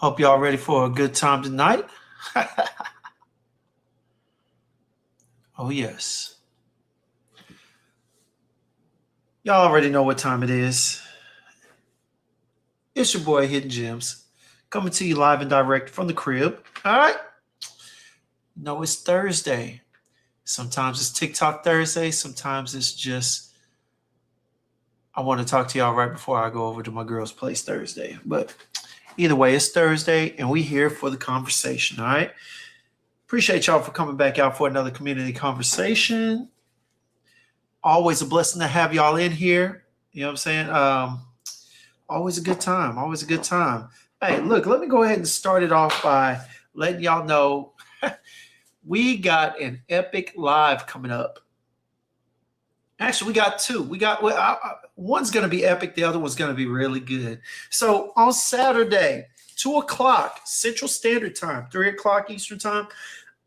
Hope y'all ready for a good time tonight. Oh, yes. Y'all already know what time it is. It's your boy Hidden Gems coming to you live and direct from the crib. All right. No, it's Thursday. Sometimes it's TikTok Thursday. Sometimes it's just I want to talk to y'all right before I go over to my girl's place Thursday. But either way, it's Thursday and we here for the conversation. All right. Appreciate y'all for coming back out for another community conversation. Always a blessing to have y'all in here. You know what I'm saying? Always a good time. Always a good time. Hey, look, let me go ahead and start it off by letting y'all know we got an epic live coming up. Actually, we got two. One's going to be epic. The other one's going to be really good. So on Saturday, 2 o'clock Central Standard Time, 3 o'clock Eastern Time,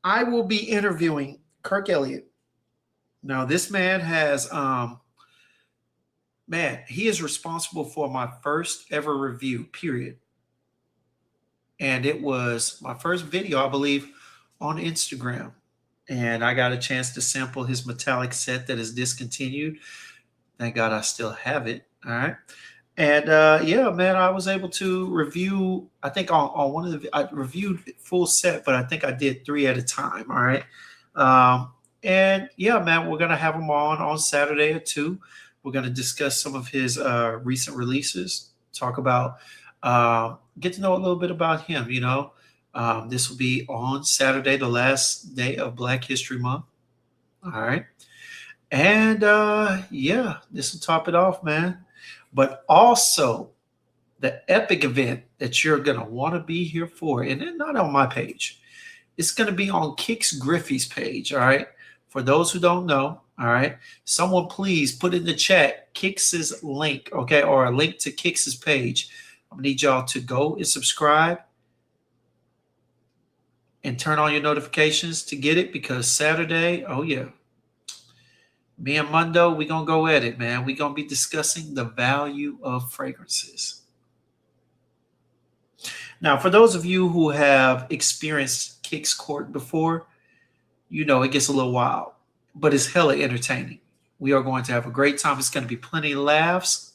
I will be interviewing Kirk Elliott. Now, this man has, he is responsible for my first ever review, period. And it was my first video, I believe, on Instagram. And I got a chance to sample his metallic set that is discontinued. Thank God I still have it. All right. And I was able to review, I think on one of I reviewed full set, but I think I did 3 at a time. All right. We're going to have him on Saturday at 2. We're going to discuss some of his recent releases, talk about, get to know a little bit about him, you know. This will be on Saturday, the last day of Black History Month. All right. And this will top it off, man. But also the epic event that you're going to want to be here for, and then not on my page. It's going to be on Kix Griffey's page. All right. For those who don't know, all right, someone please put in the chat Kix's link, okay, or a link to Kix's page. I'm going to need y'all to go and subscribe and turn on your notifications to get it, because Saturday, oh yeah, me and Mundo, we're going to go at it, man. We're going to be discussing the value of fragrances. Now, for those of you who have experienced Kix Court before, you know it gets a little wild, but it's hella entertaining. We are going to have a great time. It's going to be plenty of laughs,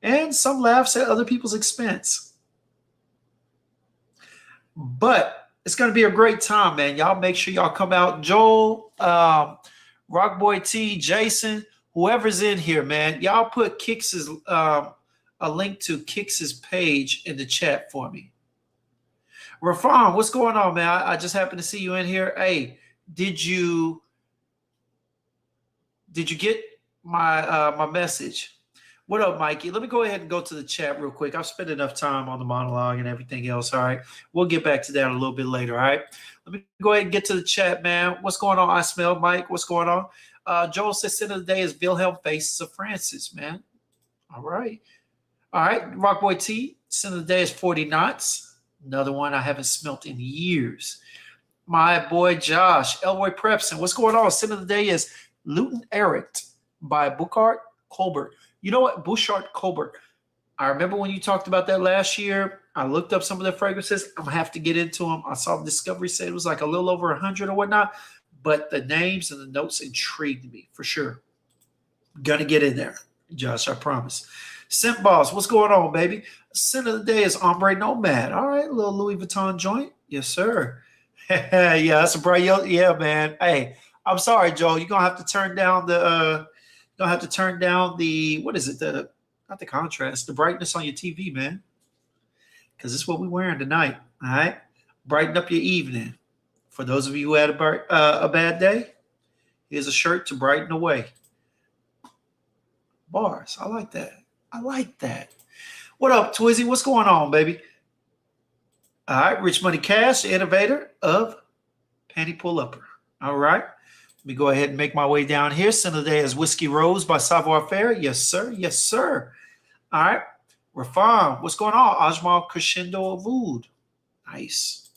and some laughs at other people's expense. But it's going to be a great time, man. Y'all make sure y'all come out. Joel, Rockboy T, Jason, whoever's in here, man. Y'all put Kix's a link to Kix's page in the chat for me. Rafan, what's going on, man? I just happened to see you in here. Hey, did you get my my message? What up, Mikey? Let me go ahead and go to the chat real quick. I've spent enough time on the monologue and everything else. All right. We'll get back to that a little bit later. All right. Let me go ahead and get to the chat, man. What's going on? I smell Mike. What's going on? Joel says, "Sin of the day is Wilhelm Faces of Francis," man. All right. All right. Rockboy T, sin of the day is 40 knots. Another one I haven't smelt in years. My boy Josh, Elroy Prepson. What's going on? Sin of the day is Luton Erect by Burkhard Colbert. You know what? Burkhard Colbert. I remember when you talked about that last year. I looked up some of the fragrances. I'm going to have to get into them. I saw Discovery said it was like a little over 100 or whatnot. But the names and the notes intrigued me for sure. Got to get in there, Josh, I promise. Scent Boss, what's going on, baby? Scent of the day is Ombre Nomad. All right, little Louis Vuitton joint. Yes, sir. Yeah, that's a bright yellow. Yeah, man. Hey, I'm sorry, Joe. You're gonna have to turn down the what is it? Not the contrast, the brightness on your TV, man. Because it's what we're wearing tonight. All right. Brighten up your evening. For those of you who had a bad day, here's a shirt to brighten away. Bars. I like that. I like that. What up, Twizzy? What's going on, baby? All right, Rich Money Cash, the innovator of Panty Pull Upper. All right, let me go ahead and make my way down here. Scent of the day is Whiskey Rose by Savoir Faire. Yes, sir. Yes, sir. All right, Rafam, what's going on? Ajmal Crescendo of Mood. Nice.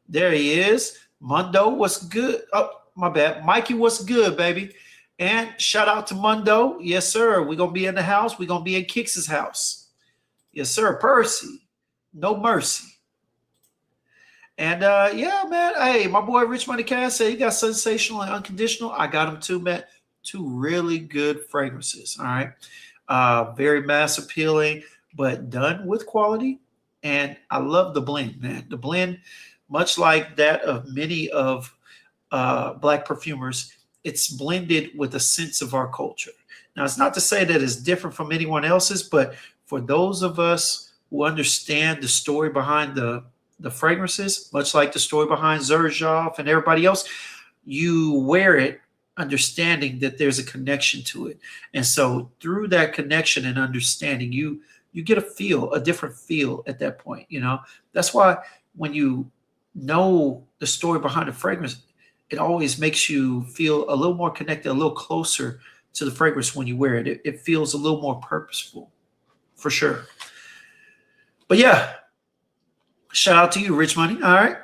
There he is. Mundo, what's good? Oh, my bad. Mikey, what's good, baby? And shout out to Mundo. Yes, sir. We're going to be in the house. We're going to be in Kix's house. Yes, sir. Percy, no mercy. And yeah, man. Hey, my boy Rich Money Cash said he got sensational and unconditional. I got him too, man. Two really good fragrances. All right. Very mass appealing, but done with quality. And I love the blend, man. The blend, much like that of many of black perfumers, it's blended with a sense of our culture. Now, it's not to say that it's different from anyone else's, but for those of us who understand the story behind the fragrances, much like the story behind Xerjoff and everybody else, you wear it understanding that there's a connection to it. And so through that connection and understanding, you get a different feel at that point. That's why when you know the story behind the fragrance, it always makes you feel a little more connected, a little closer to the fragrance when you wear it. It feels a little more purposeful, for sure. But yeah, shout out to you, Rich Money. All right.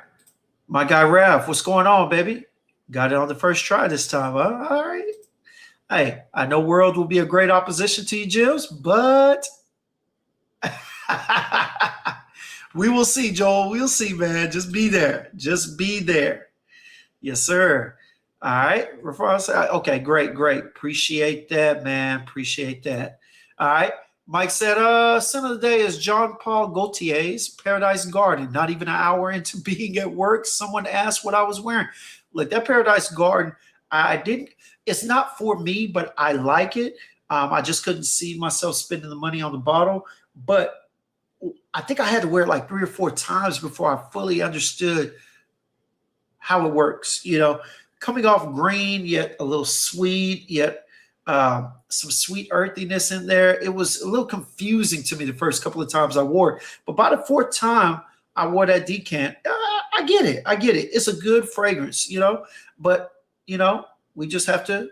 My guy Ralph, what's going on, baby? Got it on the first try this time. Huh? All right. Hey, I know World will be a great opposition to you, Jills, but we will see, Joel. We'll see, man. Just be there. Just be there. Yes, sir. All right. Okay, great. Appreciate that, man. Appreciate that. All right. Mike said, scent of the day is John Paul Gaultier's Paradise Garden. Not even an hour into being at work, someone asked what I was wearing. Look, that Paradise Garden, it's not for me, but I like it. I just couldn't see myself spending the money on the bottle. But I think I had to wear it like 3 or 4 times before I fully understood how it works. Coming off green, yet a little sweet, yet some sweet earthiness in there. It was a little confusing to me the first couple of times I wore it. But by the 4th time I wore that decant, I get it. It's a good fragrance, but, we just have to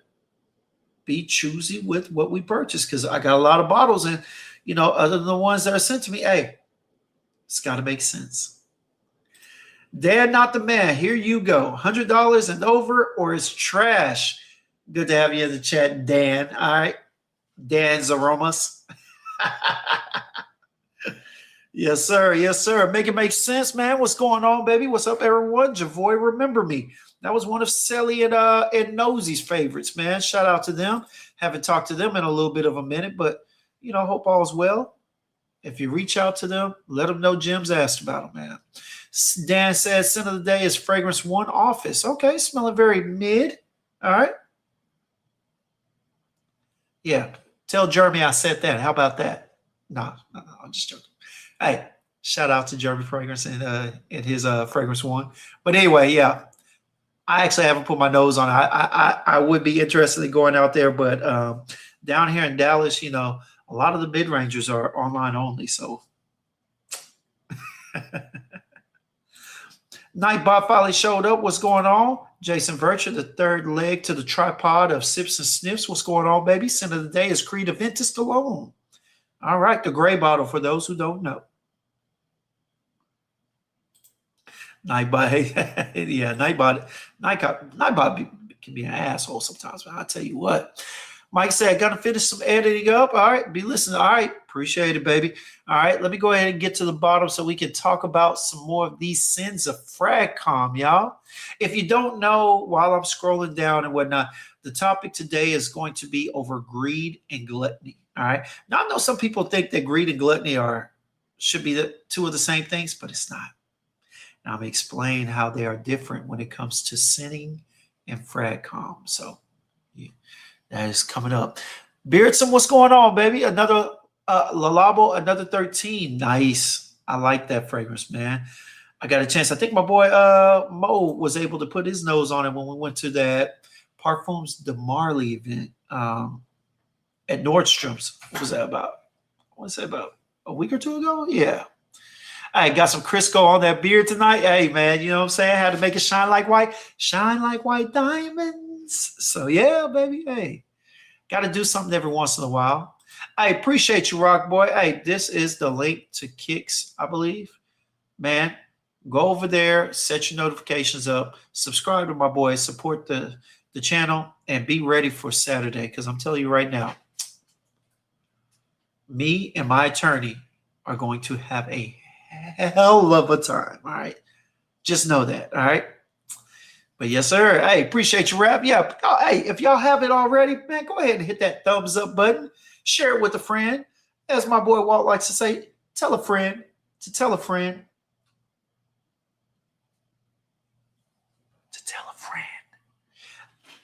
be choosy with what we purchase because I got a lot of bottles and, other than the ones that are sent to me, hey, it's got to make sense. Dan, not the man. Here you go. $100 and over or it's trash. Good to have you in the chat, Dan. All right. Dan's Aromas. Yes, sir. Yes, sir. Make it make sense, man. What's going on, baby? What's up, everyone? Javoy, remember me. That was one of Sally and Nosy's favorites, man. Shout out to them. Haven't talked to them in a little bit of a minute, but, hope all is well. If you reach out to them, let them know Jim's asked about them, man. Dan says, scent of the day is Fragrance One Office. Okay, smelling very mid. All right. Yeah, tell Jeremy I said that. How about that? No, I'm just joking. Hey, shout out to Jeremy Fragrance and his Fragrance One. But anyway, yeah, I actually haven't put my nose on it. I would be interested in going out there, but down here in Dallas, a lot of the mid-rangers are online only. So Nightbot finally showed up. What's going on? Jason Virtue, the third leg to the tripod of Sips and Sniffs. What's going on, baby? Scent of the day is Creed Aventus Stallone. All right, the gray bottle for those who don't know. Nightbot, yeah, Nightbot can be an asshole sometimes, but I'll tell you what. Mike said, I got to finish some editing up. All right, be listening. All right, appreciate it, baby. All right, let me go ahead and get to the bottom so we can talk about some more of these sins of Fragcomm, y'all. If you don't know, while I'm scrolling down and whatnot, the topic today is going to be over greed and gluttony. All right. Now, I know some people think that greed and gluttony should be the two of the same things, but it's not. Now, I'm going to explain how they are different when it comes to sinning and Fragcomm. So, yeah, that is coming up. Beardson, what's going on, baby? Another Lalabo, another 13. Nice. I like that fragrance, man. I got a chance. I think my boy Mo was able to put his nose on it when we went to that Parfums de Marly event at Nordstrom's. What was that about? I want to say about a week or two ago. Yeah. I got some Crisco on that beard tonight. Hey, man, you know what I'm saying? I had to make it shine like white diamonds. So, yeah, baby. Hey, got to do something every once in a while. I appreciate you, Rock Boy. Hey, this is the link to Kicks, I believe. Man, go over there, set your notifications up, subscribe to my boy, support the channel, and be ready for Saturday. Because I'm telling you right now, me and my attorney are going to have a hell of a time. All right. Just know that. All right. But yes, sir. Hey, appreciate you, Rap. Yeah. Hey, if y'all have it already, man, go ahead and hit that thumbs up button. Share it with a friend. As my boy Walt likes to say, tell a friend to tell a friend to tell a friend.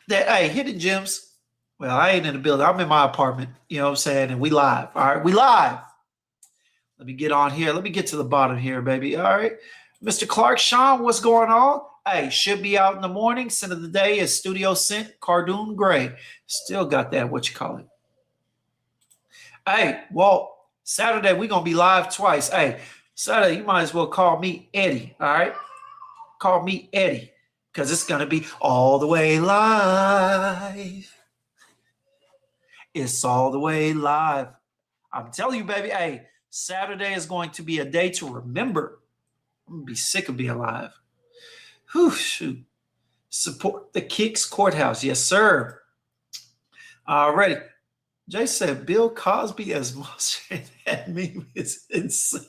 That, hey, hidden gems. Well, I ain't in the building. I'm in my apartment. You know what I'm saying? And we live. All right. We live. Let me get on here. Let me get to the bottom here, baby. All right. Mr. Clark, Sean, what's going on? Hey, should be out in the morning. Scent of the day is Studio Scent Cardoon Gray. Still got that, what you call it. Hey, Walt, Saturday we're going to be live twice. Hey, Saturday you might as well call me Eddie, all right? Call me Eddie because it's going to be all the way live. It's all the way live. I'm telling you, baby, hey, Saturday is going to be a day to remember. I'm going to be sick of being alive. Whew, shoot. Support the Kicks Courthouse. Yes, sir. Alrighty. Jay said Bill Cosby as Monster. That meme is insane.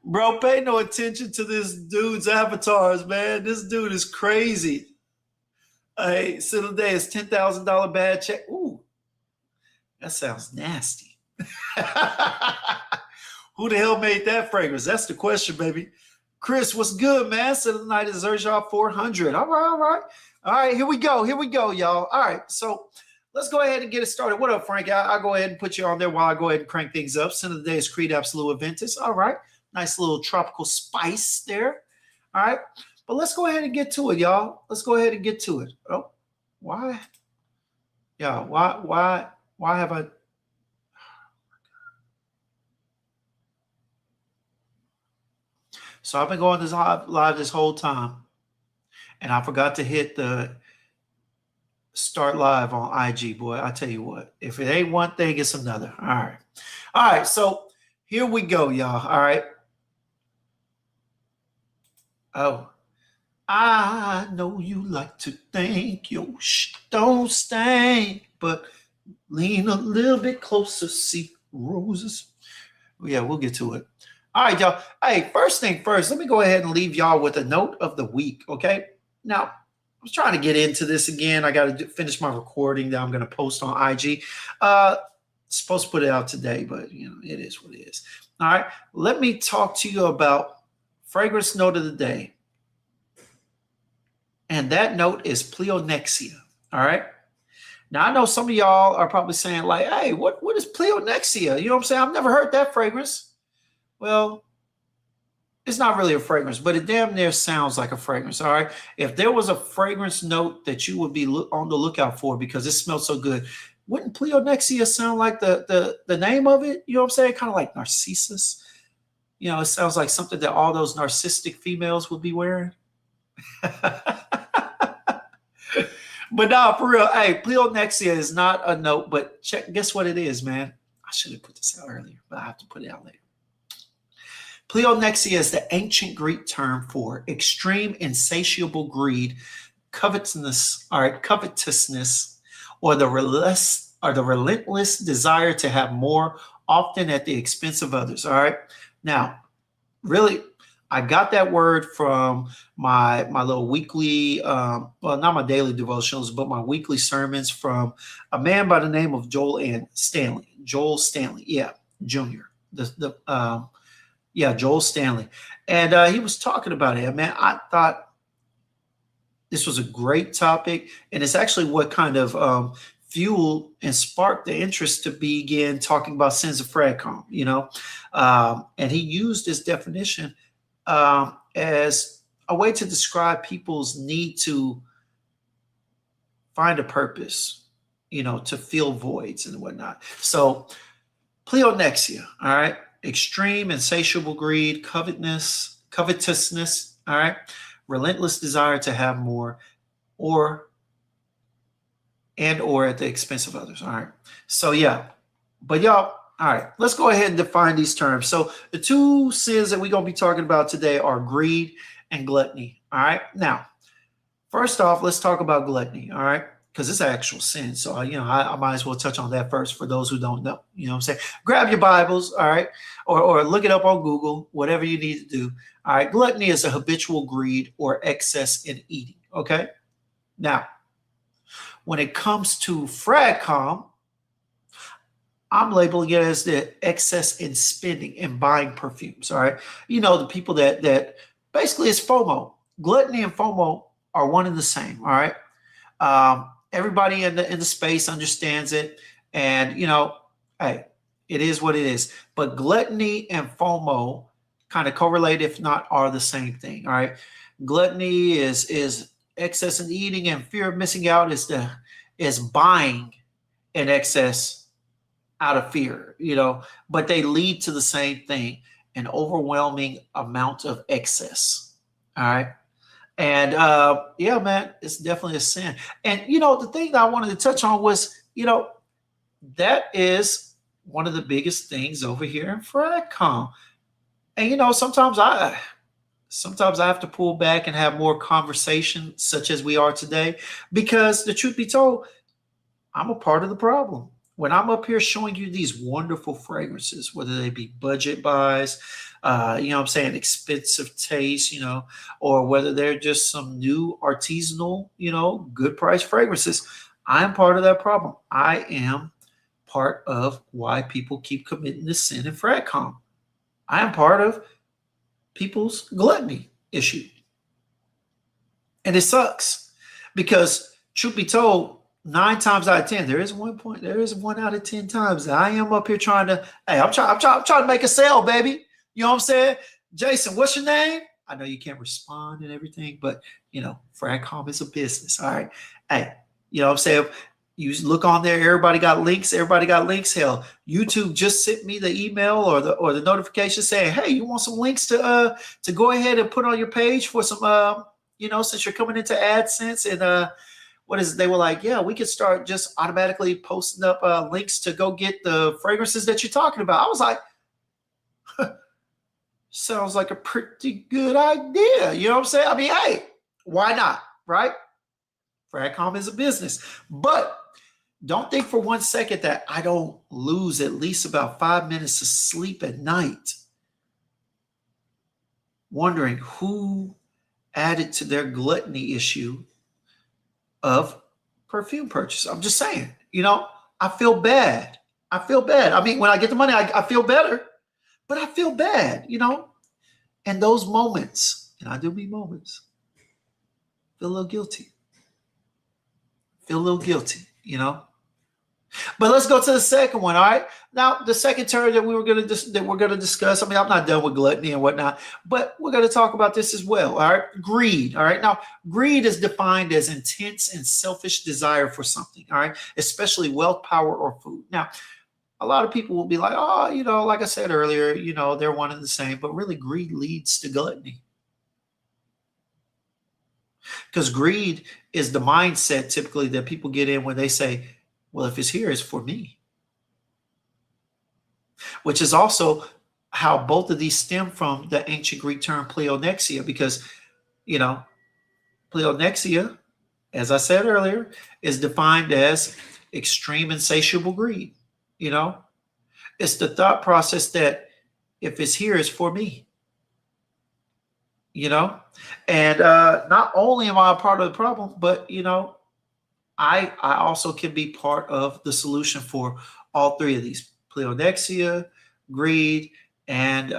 Bro, pay no attention to this dude's avatars, man. This dude is crazy. Hey, so today is $10,000 bad check. Ooh, that sounds nasty. Who the hell made that fragrance? That's the question, baby. Chris, what's good, man? So tonight is Zerja 400. All right, here we go, y'all. All right, so let's go ahead and get it started. What up, Frank? I'll go ahead and put you on there while I go ahead and crank things up. Scent of the day is Creed Absolute Aventus. All right, nice little tropical spice there. All right, but let's go ahead and get to it, y'all. Let's go ahead and get to it. Oh, why? Yeah, why have I? So I've been going this live this whole time, and I forgot to hit the start live on IG, boy. I tell you what, if it ain't one thing, it's another. All right. So here we go, y'all. All right. Oh, I know you like to think your don't stink, but lean a little bit closer, see roses. Yeah, we'll get to it. All right, y'all. Hey, first thing first, let me go ahead and leave y'all with a note of the week, okay? Now, I was trying to get into this again. I got to finish my recording that I'm going to post on IG. Supposed to put it out today, but, you know, it is what it is. All right, let me talk to you about fragrance note of the day. And that note is pleonexia, all right? Now, I know some of y'all are probably saying, like, hey, what is pleonexia? You know what I'm saying? I've never heard that fragrance. Well, it's not really a fragrance, but it damn near sounds like a fragrance, all right? If there was a fragrance note that you would be on the lookout for because it smells so good, wouldn't pleonexia sound like the name of it? You know what I'm saying? Kind of like Narcissus. You know, it sounds like something that all those narcissistic females would be wearing. But no, for real, hey, pleonexia is not a note, but guess what it is, man? I should have put this out earlier, but I have to put it out later. Pleonexia is the ancient Greek term for extreme insatiable greed, covetousness, or the relentless desire to have more, often at the expense of others. All right. Now, really, I got that word from my little weekly, well, not my daily devotionals, but my weekly sermons from a man by the name of Joel Stanley, yeah, Jr. Joel Stanley. And he was talking about it. Man, I thought this was a great topic. And it's actually what kind of fueled and sparked the interest to begin talking about sins of Fragcomm, you know. And he used this definition as a way to describe people's need to find a purpose, you know, to fill voids and whatnot. So pleonexia, all right? Extreme insatiable greed, covetousness, all right, relentless desire to have more, or at the expense of others. All right. So yeah, but y'all, all right, let's go ahead and define these terms. So the two sins that we're gonna be talking about today are greed and gluttony. All right. Now, first off, let's talk about gluttony. All right. because it's actual sin. So, I might as well touch on that first for those who don't know. You know what I'm saying? Grab your Bibles, all right? Or look it up on Google, whatever you need to do. All right. Gluttony is a habitual greed or excess in eating. Okay. Now, when it comes to Fragcomm, I'm labeling it as the excess in spending and buying perfumes. All right. The people that basically it's FOMO. Gluttony and FOMO are one and the same. All right. Everybody in the space understands it, and hey, it is what it is. But gluttony and FOMO kind of correlate, if not are the same thing. All right, gluttony is excess in eating, and fear of missing out is buying in excess out of fear. But they lead to the same thing: an overwhelming amount of excess. All right. And yeah, man, it's definitely a sin. And the thing that I wanted to touch on was, that is one of the biggest things over here in Fragcomm. And sometimes I have to pull back and have more conversation, such as we are today, because the truth be told, I'm a part of the problem. When I'm up here showing you these wonderful fragrances, whether they be budget buys, I'm saying expensive taste, or whether they're just some new artisanal, good price fragrances, I'm part of that problem. I am part of why people keep committing this sin in Fragcomm. I am part of people's gluttony issue. And it sucks because, truth be told, 9 times out of 10, there is 1 out of 10 times that I am up here trying to, hey, I'm trying to make a sale, baby. You know what I'm saying? Jason, what's your name? I know you can't respond and everything, but Fragcomm is a business. All right. Hey, you know what I'm saying? You look on there, everybody got links. Hell, YouTube just sent me the email or the notification saying, hey, you want some links to go ahead and put on your page for some since you're coming into AdSense and what is it? They were like, yeah, we could start just automatically posting up links to go get the fragrances that you're talking about. I was like, sounds like a pretty good idea. You know what I'm saying? I mean, hey, why not? Right? Fragcomm is a business. But don't think for 1 second that I don't lose at least about 5 minutes of sleep at night wondering who added to their gluttony issue of perfume purchase. I'm just saying, I feel bad. I mean, when I get the money, I feel better, but I feel bad, And those moments, and I do mean moments, feel a little guilty. But let's go to the second one. All right. Now, the second term that we're going to discuss. I mean, I'm not done with gluttony and whatnot, but we're going to talk about this as well. All right. Greed. All right. Now, greed is defined as intense and selfish desire for something. All right. Especially wealth, power, or food. Now, a lot of people will be like, oh, like I said earlier, they're one and the same, but really greed leads to gluttony. Because greed is the mindset typically that people get in when they say, well, if it's here, it's for me. Which is also how both of these stem from the ancient Greek term pleonexia, because, pleonexia, as I said earlier, is defined as extreme insatiable greed. It's the thought process that if it's here, it's for me. And not only am I a part of the problem, but, I also can be part of the solution for all three of these: pleonexia, greed, and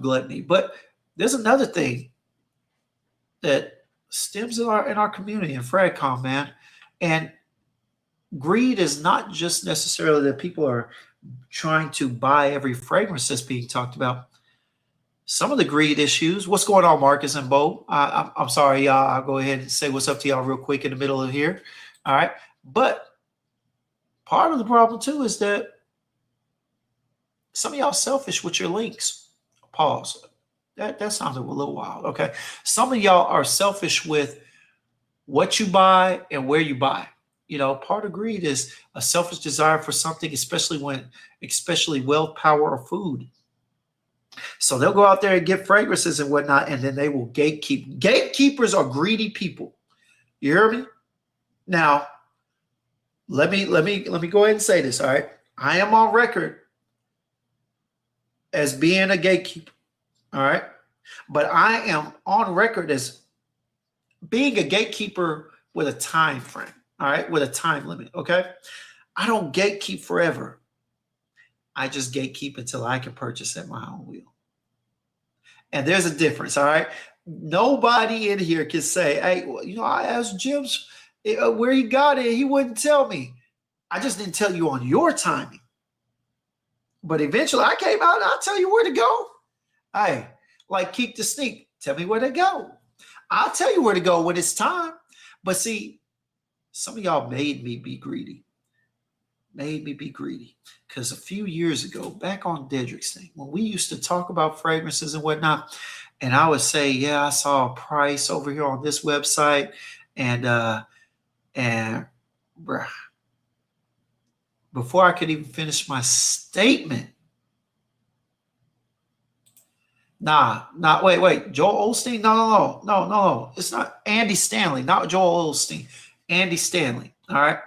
gluttony. But there's another thing that stems in our community in Fragcomm, man. And greed is not just necessarily that people are trying to buy every fragrance that's being talked about. Some of the greed issues. What's going on, Marcus and Bo? I'm sorry, y'all. I'll go ahead and say what's up to y'all real quick in the middle of here. All right. But part of the problem, too, is that some of y'all selfish with your links. Pause. That sounds a little wild. Okay. Some of y'all are selfish with what you buy and where you buy. Part of greed is a selfish desire for something, especially wealth, power, or food. So they'll go out there and get fragrances and whatnot, and then they will gatekeep. Gatekeepers are greedy people. You hear me? Now, Let me go ahead and say this. All right. I am on record as being a gatekeeper. All right. But I am on record as being a gatekeeper with a time frame. All right. With a time limit. Okay. I don't gatekeep forever. I just gatekeep until I can purchase at my own will. And there's a difference. All right. Nobody in here can say, hey, well, I asked Jim's where he got it. He wouldn't tell me. I just didn't tell you on your timing. But eventually I came out and I'll tell you where to go. Hey, like Keek the Sneak, tell me where to go. I'll tell you where to go when it's time. But see, some of y'all made me be greedy. Because a few years ago, back on Dedrick's thing, when we used to talk about fragrances and whatnot, and I would say, yeah, I saw a price over here on this website, and bruh, before I could even finish my statement, wait, Joel Osteen? No. It's not Andy Stanley, not Joel Osteen, Andy Stanley. All right.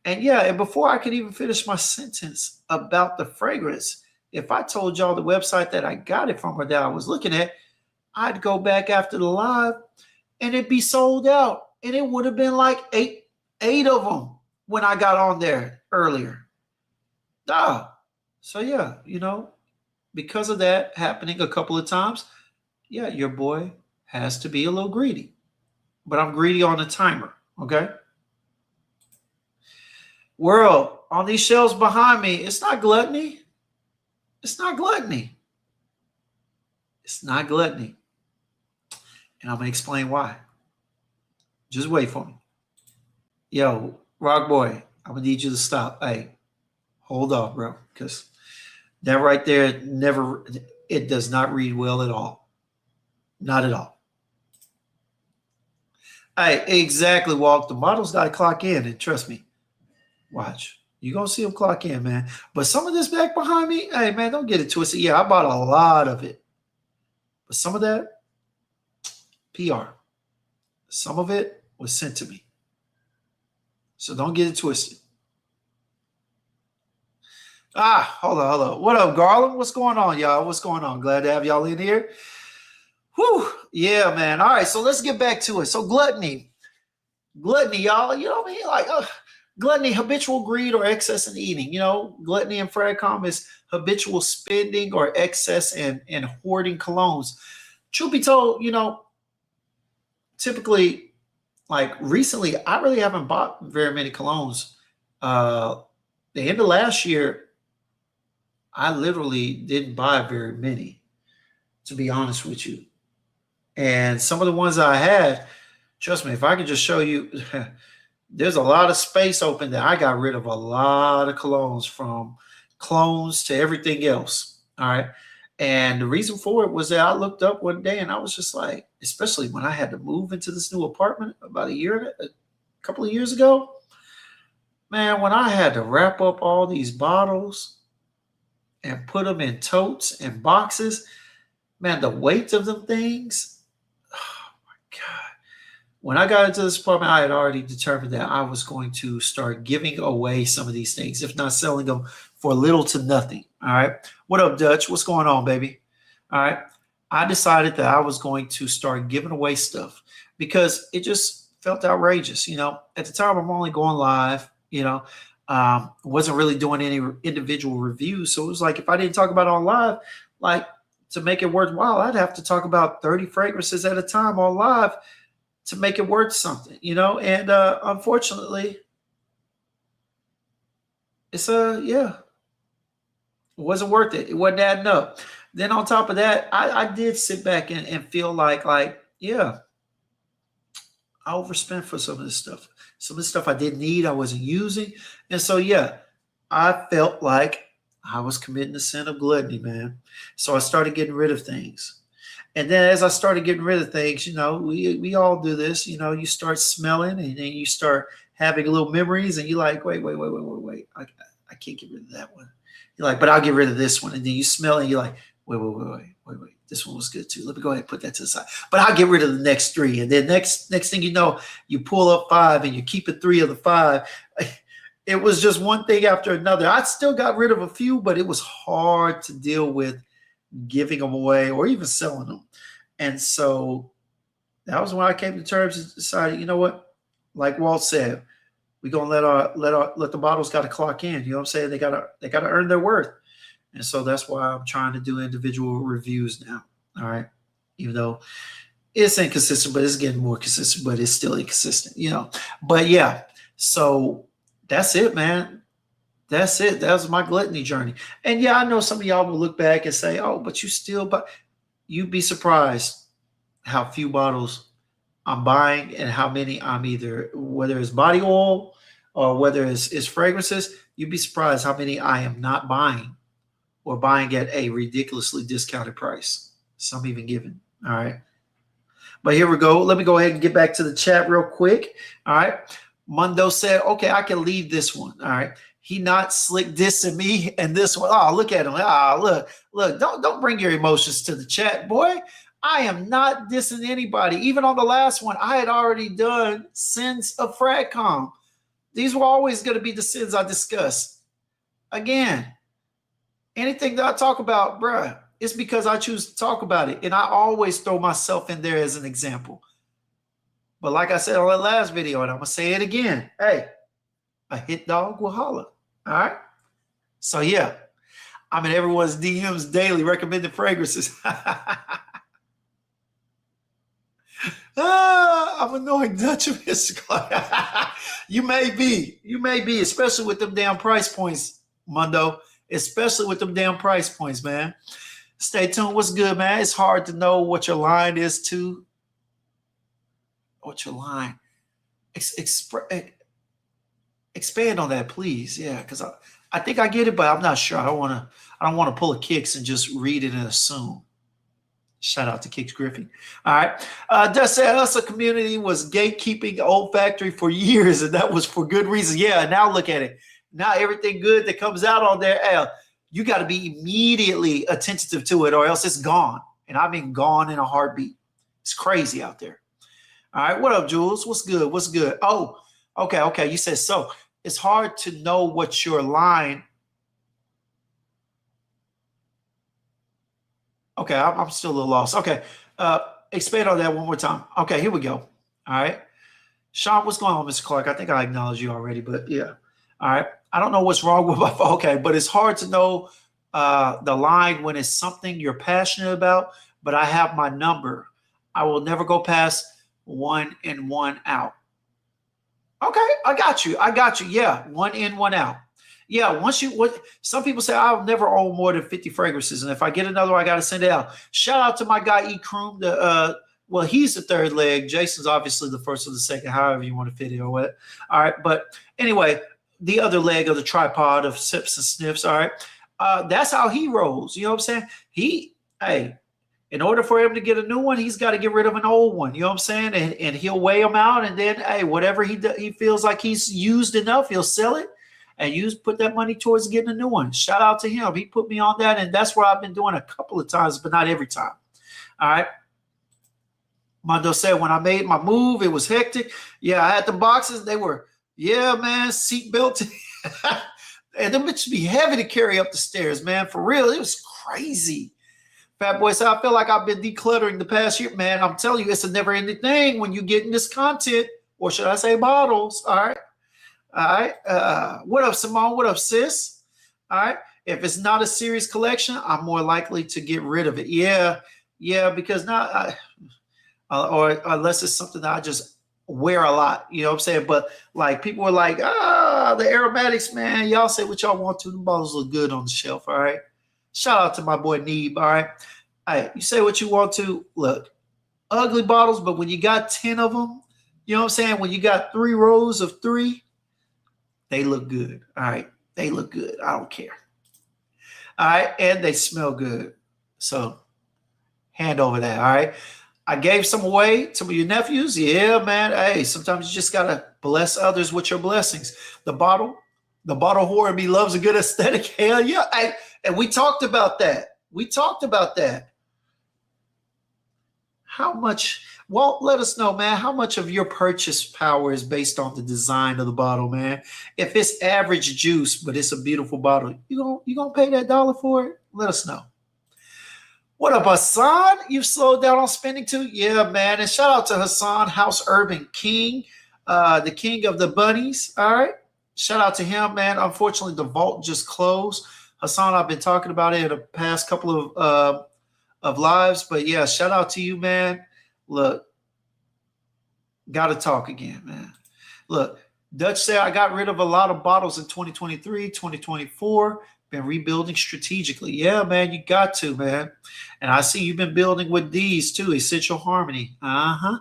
And before I could even finish my sentence about the fragrance, if I told y'all the website that I got it from or that I was looking at, I'd go back after the live and it'd be sold out. And it would have been like eight of them when I got on there earlier. So yeah, because of that happening a couple of times, yeah, your boy has to be a little greedy. But I'm greedy on the timer, okay? World, on these shelves behind me, it's not gluttony. It's not gluttony. It's not gluttony. And I'm going to explain why. Just wait for me. Yo, Rock Boy, I'm going to need you to stop. Hey, hold on, bro, because that right there it does not read well at all. Not at all. Hey, exactly, Walt. The models got to clock in, and trust me, watch. You're going to see them clock in, man. But some of this back behind me, hey, man, don't get it twisted. Yeah, I bought a lot of it. But some of that, PR. Some of it was sent to me. So don't get it twisted. Hold on. What up, Garland? What's going on, y'all? What's going on? Glad to have y'all in here. Whew. Yeah, man. All right, so let's get back to it. So gluttony, y'all. You know what I mean? Like, gluttony, habitual greed or excess in eating. Gluttony in Fragcomm is habitual spending or excess and hoarding colognes. Truth be told, typically, like recently, I really haven't bought very many colognes. The end of last year, I literally didn't buy very many, to be honest with you. And some of the ones I had, trust me, if I could just show you, there's a lot of space open that I got rid of a lot of colognes, from clones to everything else. All right. And the reason for it was that I looked up one day and I was just like, especially when I had to move into this new apartment about a couple of years ago, man, when I had to wrap up all these bottles and put them in totes and boxes, man, the weight of them things, oh my God. When I got into this apartment, I had already determined that I was going to start giving away some of these things, if not selling them for little to nothing. All right. What up, Dutch? What's going on, baby? All right. I decided that I was going to start giving away stuff because it just felt outrageous. At the time, I'm only going live, wasn't really doing any individual reviews. So it was like, if I didn't talk about it on live, like, to make it worthwhile, I'd have to talk about 30 fragrances at a time on live to make it worth something, and unfortunately, it wasn't worth it. It wasn't adding up. Then on top of that, I did sit back and feel like, yeah, I overspent for some of this stuff. Some of the stuff I didn't need, I wasn't using. And so, yeah, I felt like I was committing the sin of gluttony, man. So I started getting rid of things. And then as I started getting rid of things, we all do this, you start smelling and then you start having little memories and you're like, wait. I can't get rid of that one. You're like, but I'll get rid of this one. And then you smell it and you're like, wait. This one was good too. Let me go ahead and put that to the side. But I'll get rid of the next 3. And then next thing you know, you pull up 5 and you keep it 3 of the 5. it was just one thing after another. I still got rid of a few, but it was hard to deal with giving them away or even selling them. And so that was when I came to terms and decided, you know what? Like Walt said, we're gonna let the bottles gotta clock in. You know what I'm saying? They gotta earn their worth. And so that's why I'm trying to do individual reviews now. All right. Even though it's inconsistent, but it's getting more consistent, but it's still inconsistent, you know. But yeah, so that's it, man. That's it. That was my gluttony journey. And yeah, I know some of y'all will look back and say, oh, but you still, but you'd be surprised how few bottles I'm buying and how many I'm either, whether it's body oil or whether it's fragrances, you'd be surprised how many I am not buying or buying at a ridiculously discounted price. Some even given. All right. But here we go. Let me go ahead and get back to the chat real quick. All right. Mundo said, okay, I can leave this one. All right. He not slick dissing me and this one. Oh, look at him. Look, don't bring your emotions to the chat, boy. I am not dissing anybody. Even on the last one, I had already done sins of Fragcomm. These were always going to be the sins I discussed. Again, anything that I talk about, bruh, it's because I choose to talk about it. And I always throw myself in there as an example. But like I said on the last video, and I'm going to say it again. Hey, a hit dog will holler. All right? So, yeah, I'm in everyone's DMs daily recommending fragrances. I'm annoying Dutch of Mystical. You may be, especially with them damn price points, Mundo. Especially with them damn price points, man. Stay tuned. What's good, man? It's hard to know what your line is too. What's your line? Expand on that, please. Yeah, because I think I get it, but I'm not sure. I don't want to pull a Kicks and just read it and assume. Shout out to Kicks Griffey. All right. Just said us a community was gatekeeping Old Factory for years, and that was for good reason. Yeah, now look at it. Now everything good that comes out on there, you got to be immediately attentive to it or else it's gone. And I mean gone in a heartbeat. It's crazy out there. All right. What up, Jules? What's good? What's good? Oh, okay. You said so. It's hard to know what your line. Okay, I'm still a little lost. Okay, expand on that one more time. Okay, here we go. All right. Sean, what's going on, Mr. Clark? I think I acknowledged you already, but yeah. All right. I don't know what's wrong with my phone. Okay, but it's hard to know the line when it's something you're passionate about, but I have my number. I will never go past 1 in, 1 out. Okay, I got you. Yeah, 1 in, 1 out. Yeah, some people say I'll never own more than 50 fragrances, and if I get another one, I got to send it out. Shout out to my guy E. Kroom. Well, he's the third leg. Jason's obviously the first or the second, however you want to fit it or what. All right, but anyway, the other leg of the tripod of sips and sniffs. All right, that's how he rolls. You know what I'm saying? In order for him to get a new one, he's got to get rid of an old one. You know what I'm saying? And he'll weigh them out, and then whatever he feels like he's used enough, he'll sell it. And put that money towards getting a new one. Shout out to him. He put me on that, and that's what I've been doing a couple of times, but not every time. All right. Mondo said, when I made my move, it was hectic. Yeah, I had the boxes. They were, yeah, man, seatbelt. And them bitches be heavy to carry up the stairs, man. For real, it was crazy. Fat Boy said, I feel like I've been decluttering the past year. Man, I'm telling you, it's a never-ending thing when you get in this content, or should I say bottles, all right? All right. What up, Simone? What up, sis? All right. If it's not a serious collection, I'm more likely to get rid of it. Yeah, because now, or unless it's something that I just wear a lot, you know what I'm saying? But like people are like, the aromatics, man. Y'all say what y'all want to. The bottles look good on the shelf. All right. Shout out to my boy Neeb. All right. All right. You say what you want to. Look, ugly bottles, but when you got 10 of them, you know what I'm saying? When you got 3 rows of 3. They look good. All right. They look good. I don't care. All right. And they smell good. So hand over that. All right. I gave some away. Some of your nephews. Yeah, man. Hey, sometimes you just got to bless others with your blessings. The bottle whore in me loves a good aesthetic. Hell yeah. And we talked about that. how much, Walt, let us know, man, how much of your purchase power is based on the design of the bottle, man? If it's average juice, but it's a beautiful bottle, you gonna pay that dollar for it? Let us know. What up, Hassan? You've slowed down on spending too? Yeah, man. And shout out to Hassan, House Urban King, the king of the bunnies. All right. Shout out to him, man. Unfortunately, the vault just closed. Hassan, I've been talking about it in the past couple of lives, but yeah, shout out to you, man. Look, gotta talk again, man. Look, Dutch said I got rid of a lot of bottles in 2023, 2024. Been rebuilding strategically. Yeah, man, you got to, man. And I see you've been building with these too, Essential Harmony. Uh-huh.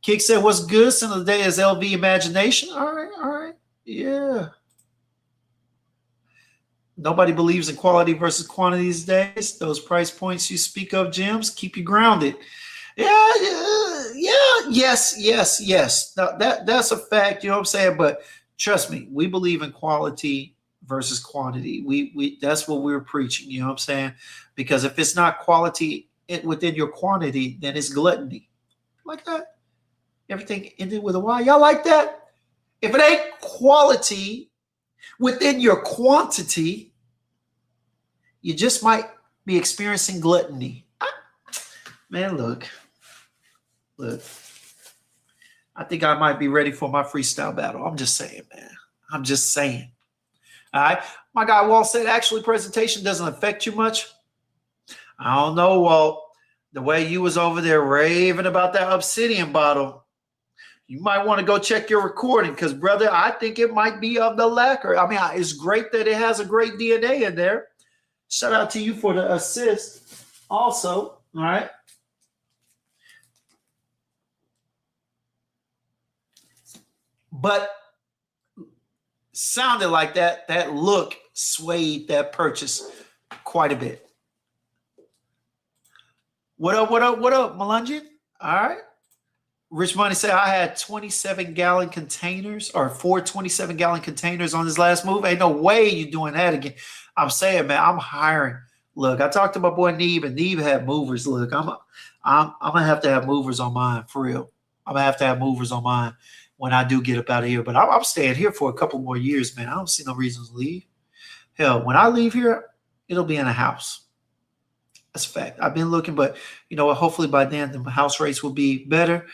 Kick said, what's good? Sin of the day is LV Imagination. All right. Yeah. Nobody believes in quality versus quantity these days. Those price points you speak of, Gems, keep you grounded. Yeah. Yes. Now, that's a fact, you know what I'm saying? But trust me, we believe in quality versus quantity. We that's what we're preaching, you know what I'm saying? Because if it's not quality within your quantity, then it's gluttony. Like that. Everything ended with a Y. Y'all like that? If it ain't quality within your quantity, you just might be experiencing gluttony. Man, look. I think I might be ready for my freestyle battle. I'm just saying, man. I'm just saying. All right. My guy Walt said, actually, presentation doesn't affect you much. I don't know, Walt. The way you was over there raving about that obsidian bottle, you might want to go check your recording because, brother, I think it might be of the lacquer. I mean, it's great that it has a great DNA in there. Shout out to you for the assist also. All right. But sounded like that look swayed that purchase quite a bit. What up, Melungian? All right. Rich Money said I had 27-gallon containers or 4 27-gallon containers on this last move. Ain't no way you doing that again. I'm saying, man, I'm hiring. Look, I talked to my boy Neeb, and Neeb had movers. Look, I'm gonna have to have movers on mine for real. I'm gonna have to have movers on mine when I do get up out of here. But I'm staying here for a couple more years, man. I don't see no reason to leave. Hell, when I leave here, it'll be in a house. That's a fact. I've been looking, but you know what? Hopefully by then the house rates will be better.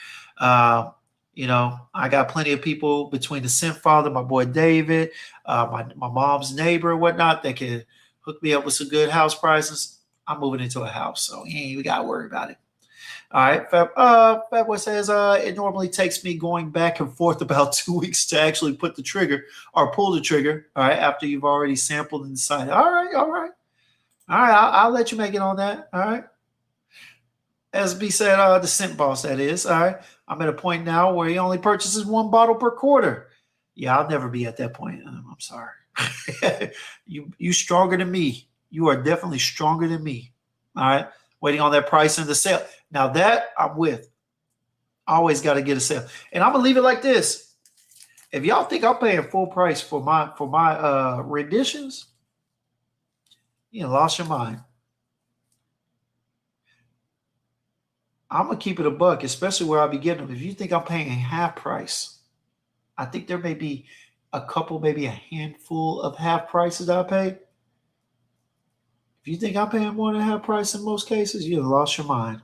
You know, I got plenty of people between the Simp Father, my boy David, my mom's neighbor, and whatnot, that can hook me up with some good house prices. I'm moving into a house, so you ain't even got to worry about it. All right. Fat Boy says it normally takes me going back and forth about 2 weeks to actually put the trigger or pull the trigger. All right. After you've already sampled and decided. All right. I'll let you make it on that. All right. As B said, the Simp Boss, that is. All right. I'm at a point now where he only purchases 1 bottle per quarter. Yeah, I'll never be at that point. I'm sorry. You stronger than me. You are definitely stronger than me. All right. Waiting on that price in the sale. Now that I'm with. Always got to get a sale. And I'm gonna leave it like this. If y'all think I'm paying full price for my renditions, you lost your mind. I'm gonna keep it a buck, especially where I'll be getting them. If you think I'm paying half price, I think there may be a couple, maybe a handful of half prices I pay. If you think I'm paying more than half price in most cases, you have lost your mind.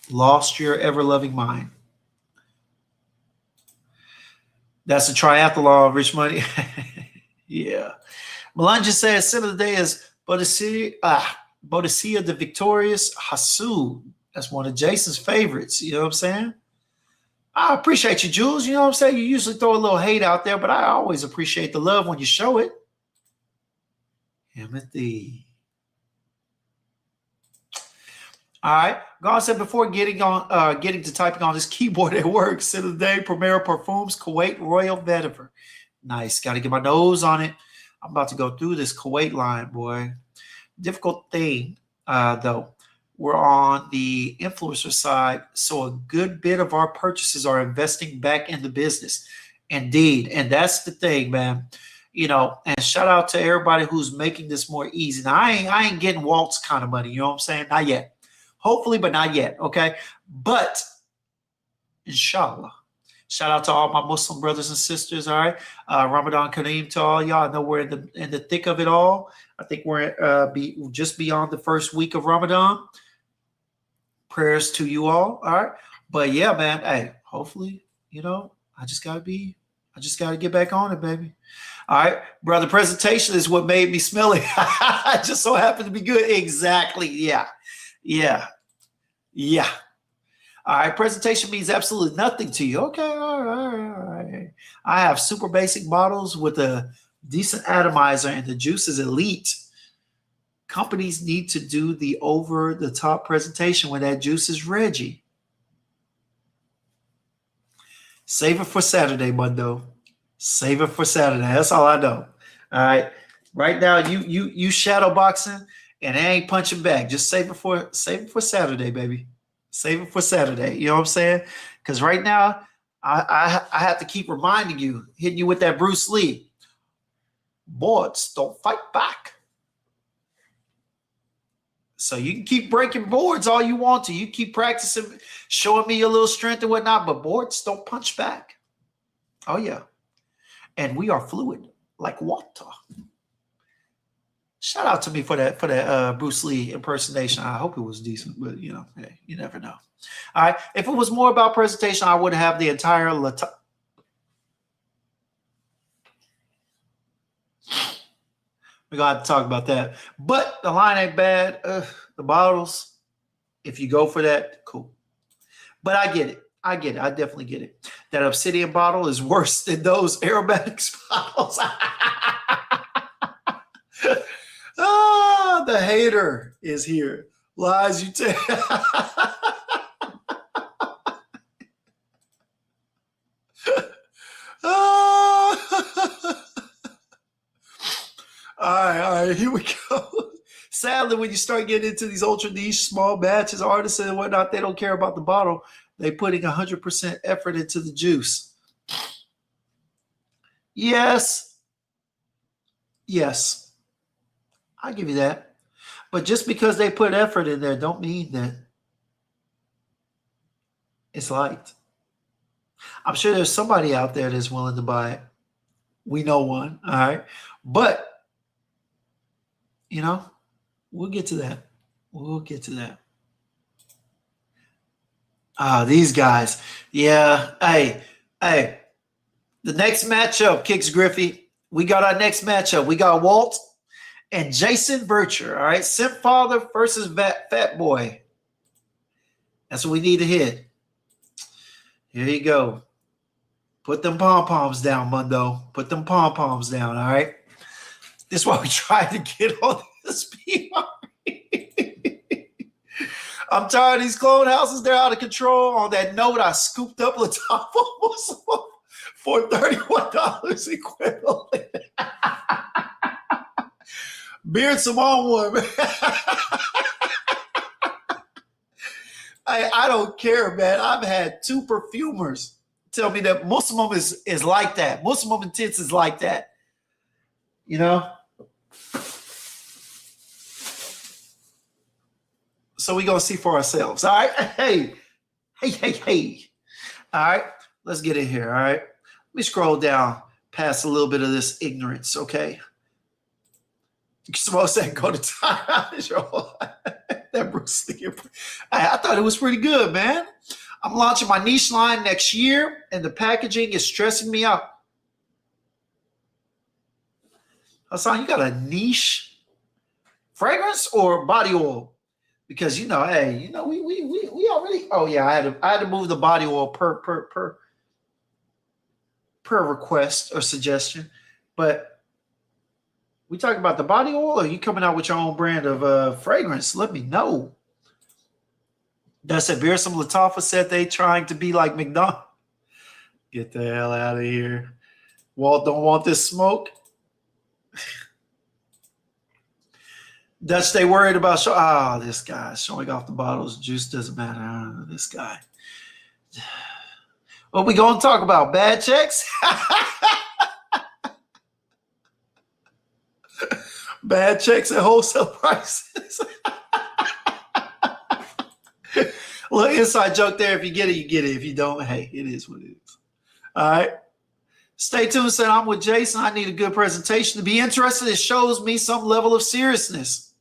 Lost your ever-loving mind. That's a triathlon, Rich Money. Yeah. Melanja says, sin of the day is Bodicea the Victorious Hasu. That's one of Jason's favorites. You know what I'm saying? I appreciate you, Jules. You know what I'm saying? You usually throw a little hate out there, but I always appreciate the love when you show it. Timothy. All right. God said before getting to typing on his keyboard at work, sit of the day, Primera Perfumes, Kuwait Royal Vetiver. Nice. Got to get my nose on it. I'm about to go through this Kuwait line, boy. Difficult thing, though. We're on the influencer side, so a good bit of our purchases are investing back in the business. Indeed. And that's the thing, man. You know, and shout out to everybody who's making this more easy. Now, I ain't getting Walt's kind of money. You know what I'm saying? Not yet. Hopefully, but not yet. Okay. But inshallah. Shout out to all my Muslim brothers and sisters. All right. Ramadan Kareem to all y'all. I know we're in the thick of it all. I think we're just beyond the first week of Ramadan. Prayers to you all. All right. But yeah, man. Hey, hopefully, I just gotta get back on it, baby. All right, brother. Presentation is what made me smelly. It just so happened to be good. Exactly. Yeah. Yeah. Yeah. All right. Presentation means absolutely nothing to you. Okay. All right. I have super basic bottles with a decent atomizer, and the juice is elite. Companies need to do the over-the-top presentation when that juice is Reggie. Save it for Saturday, Mundo. Save it for Saturday. That's all I know. All right. Right now, you shadow boxing and I ain't punching back. Just save it for Saturday, baby. Save it for Saturday. You know what I'm saying? Because right now, I have to keep reminding you, hitting you with that Bruce Lee. Boards don't fight back. So you can keep breaking boards all you want to. You keep practicing, showing me your little strength and whatnot, but boards don't punch back. Oh, yeah. And we are fluid like water. Shout out to me for that Bruce Lee impersonation. I hope it was decent, but hey, you never know. All right. If it was more about presentation, I would have the entire we're going to have to talk about that. But the line ain't bad. The bottles, if you go for that, cool. But I get it. I definitely get it. That Obsidian bottle is worse than those aromatics bottles. The hater is here. Lies you tell. All right, here we go. Sadly, when you start getting into these ultra niche, small batches, artists and whatnot, they don't care about the bottle. They're putting 100% effort into the juice. Yes. I'll give you that. But just because they put effort in there don't mean that it's liked. I'm sure there's somebody out there that's willing to buy it. We know one, all right? But, we'll get to that. These guys. Yeah. Hey. The next matchup, Kicks Griffey. We got our next matchup. We got Walt and Jason Vircher. All right. Simp Father versus Fat Boy. That's what we need to hit. Here you go. Put them pom-poms down, Mundo. Put them pom-poms down, all right? This is why we try to get on this PR. I'm tired of these clone houses. They're out of control. On that note, I scooped up Latopo for $31 equivalent. Beard Simone one, man. I don't care, man. I've had 2 perfumers tell me that Muslim is like that. Muslim intense is like that. So we're going to see for ourselves. All right. Hey. All right. Let's get in here. All right. Let me scroll down past a little bit of this ignorance. Okay. You're supposed to go to time. That Bruce Lee. I thought it was pretty good, man. I'm launching my niche line next year, and the packaging is stressing me out. Hassan, you got a niche fragrance or body oil? Because we already. Oh yeah, I had to move the body oil per request or suggestion, but. We talking about the body oil, or are you coming out with your own brand of fragrance? Let me know. That's it. Beersum Latafa said they trying to be like McDonald's. Get the hell out of here. Walt don't want this smoke. Dutch, they worried about this guy showing off the bottles. Juice doesn't matter. This guy. What we gonna talk about? Bad checks? Bad checks at wholesale prices. Little inside joke there. If you get it, you get it. If you don't, hey, it is what it is. All right. Stay tuned. Said I'm with Jason. I need a good presentation to be interested. It shows me some level of seriousness.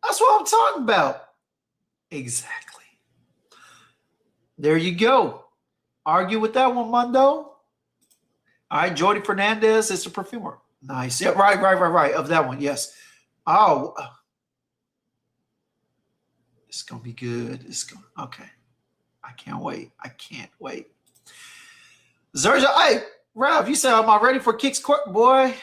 That's what I'm talking about. Exactly. There you go. Argue with that one, Mundo. All right. Jordy Fernandez is a perfumer. Nice. Yeah, right. Of that one, yes. Oh. It's going to be good. Okay. I can't wait. Zerja, hey, Ralph, you said, am I ready for Kicks Court? Boy,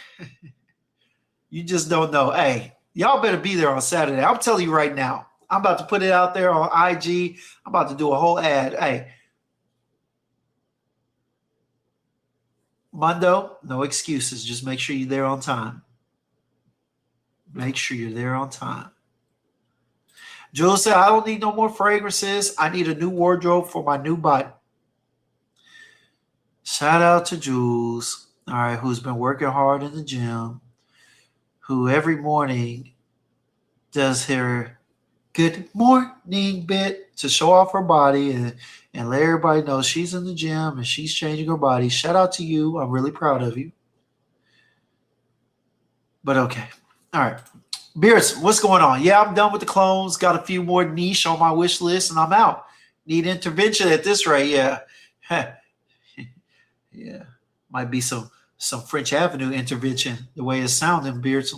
you just don't know. Hey, y'all better be there on Saturday. I'm telling you right now. I'm about to put it out there on IG. I'm about to do a whole ad. Hey, Mundo, no excuses. Just make sure you're there on time. Make sure you're there on time. Jules said, I don't need no more fragrances. I need a new wardrobe for my new body. Shout out to Jules, all right, who's been working hard in the gym, who every morning does her good morning bit to show off her body and let everybody know she's in the gym and she's changing her body. Shout out to you. I'm really proud of you. But okay. All right. Beards, what's going on? Yeah, I'm done with the clones. Got a few more niche on my wish list, and I'm out. Need intervention at this rate. Yeah. Yeah. Might be some French Avenue intervention, the way it's sounding, Beards.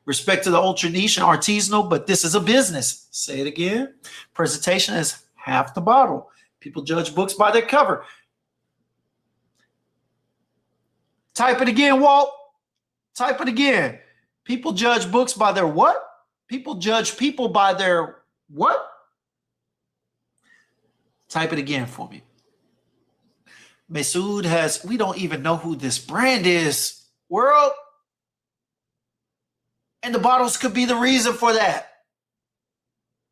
Respect to the ultra niche and artisanal, but this is a business. Say it again. Presentation is half the bottle. People judge books by their cover. Type it again, Walt. Type it again. People judge books by their what? People judge people by their what? Type it again for me. Masood has, we don't even know who this brand is, world. And the bottles could be the reason for that.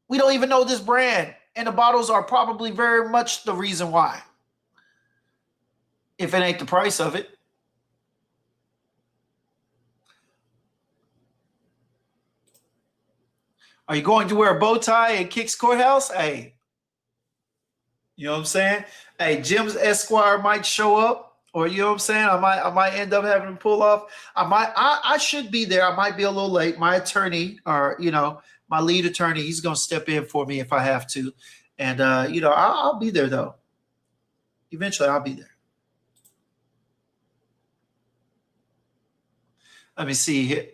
We don't even know this brand. And the bottles are probably very much the reason why. If it ain't the price of it. Are you going to wear a bow tie at Kicks Courthouse? Hey. You know what I'm saying? Hey, Jim's Esquire might show up, or you know what I'm saying? I might end up having to pull off. I should be there. I might be a little late. My attorney, or my lead attorney, he's gonna step in for me if I have to. And I'll be there though. Eventually I'll be there. Let me see here.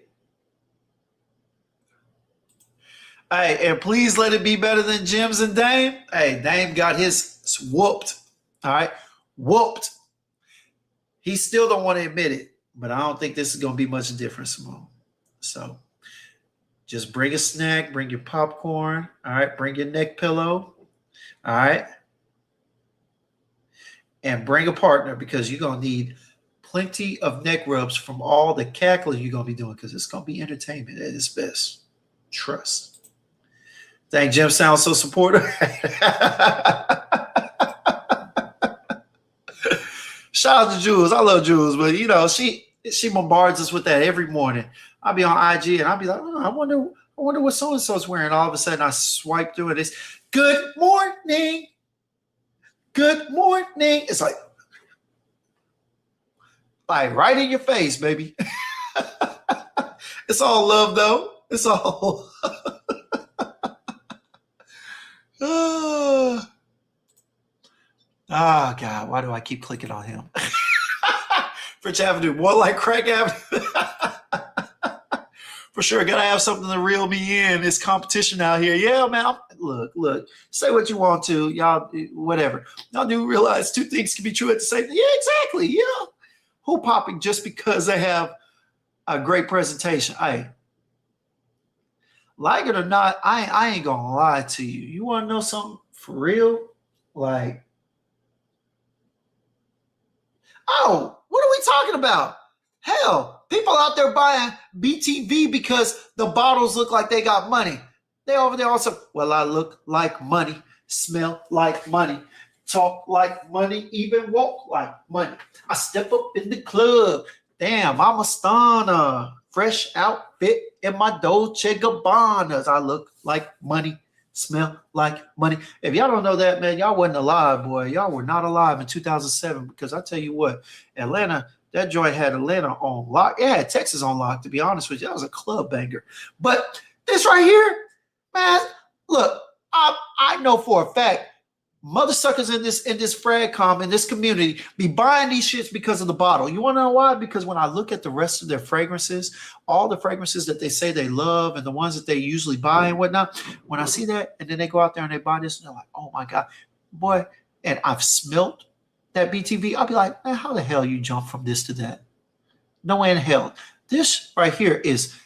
Hey, and please let it be better than Jim's and Dame. Hey, Dame got his whooped. All right. Whooped. He still don't want to admit it, but I don't think this is going to be much different, Simone. So just bring a snack, bring your popcorn. All right. Bring your neck pillow. All right. And bring a partner because you're going to need plenty of neck rubs from all the cackling you're going to be doing because it's going to be entertainment at its best. Trust. Thank Jim sounds so supportive. Shout out to Jules. I love Jules, but she bombards us with that every morning. I'll be on IG and I'll be like, I wonder what so and so's wearing. All of a sudden I swipe through it. It's good morning. Good morning. It's like right in your face, baby. It's all love though. It's all Oh, God, why do I keep clicking on him? French Avenue, more like Crack Avenue. For sure, got to have something to reel me in. It's competition out here. Yeah, man, look, say what you want to. Y'all, whatever. Y'all do realize two things can be true at the same time. Yeah, exactly, yeah. Who popping just because they have a great presentation? Hey, like it or not, I ain't going to lie to you. You want to know something for real? Like, oh, what are we talking about? Hell, people out there buying BTV because the bottles look like they got money. They over there also, well, I look like money, smell like money, talk like money, even walk like money. I step up in the club. Damn, I'm a stunner. fresh outfit in my Dolce Gabbanas. I look like money, smell like money. If y'all don't know that, man, y'all wasn't alive, boy. Y'all were not alive in 2007 because I tell you what, Atlanta, that joint had Atlanta on lock. It had Texas on lock, to be honest with you. That was a club banger. But this right here, man, look, I know for a fact mother suckers in this Fragcomm, in this community, be buying these shits because of the bottle. You want to know why? Because when I look at the rest of their fragrances, all the fragrances that they say they love and the ones that they usually buy and whatnot, when I see that and then they go out there and they buy this and they're like, oh my God, boy, and I've smelt that BTV, I'll be like, man, how the hell you jump from this to that? No way in hell. This right here is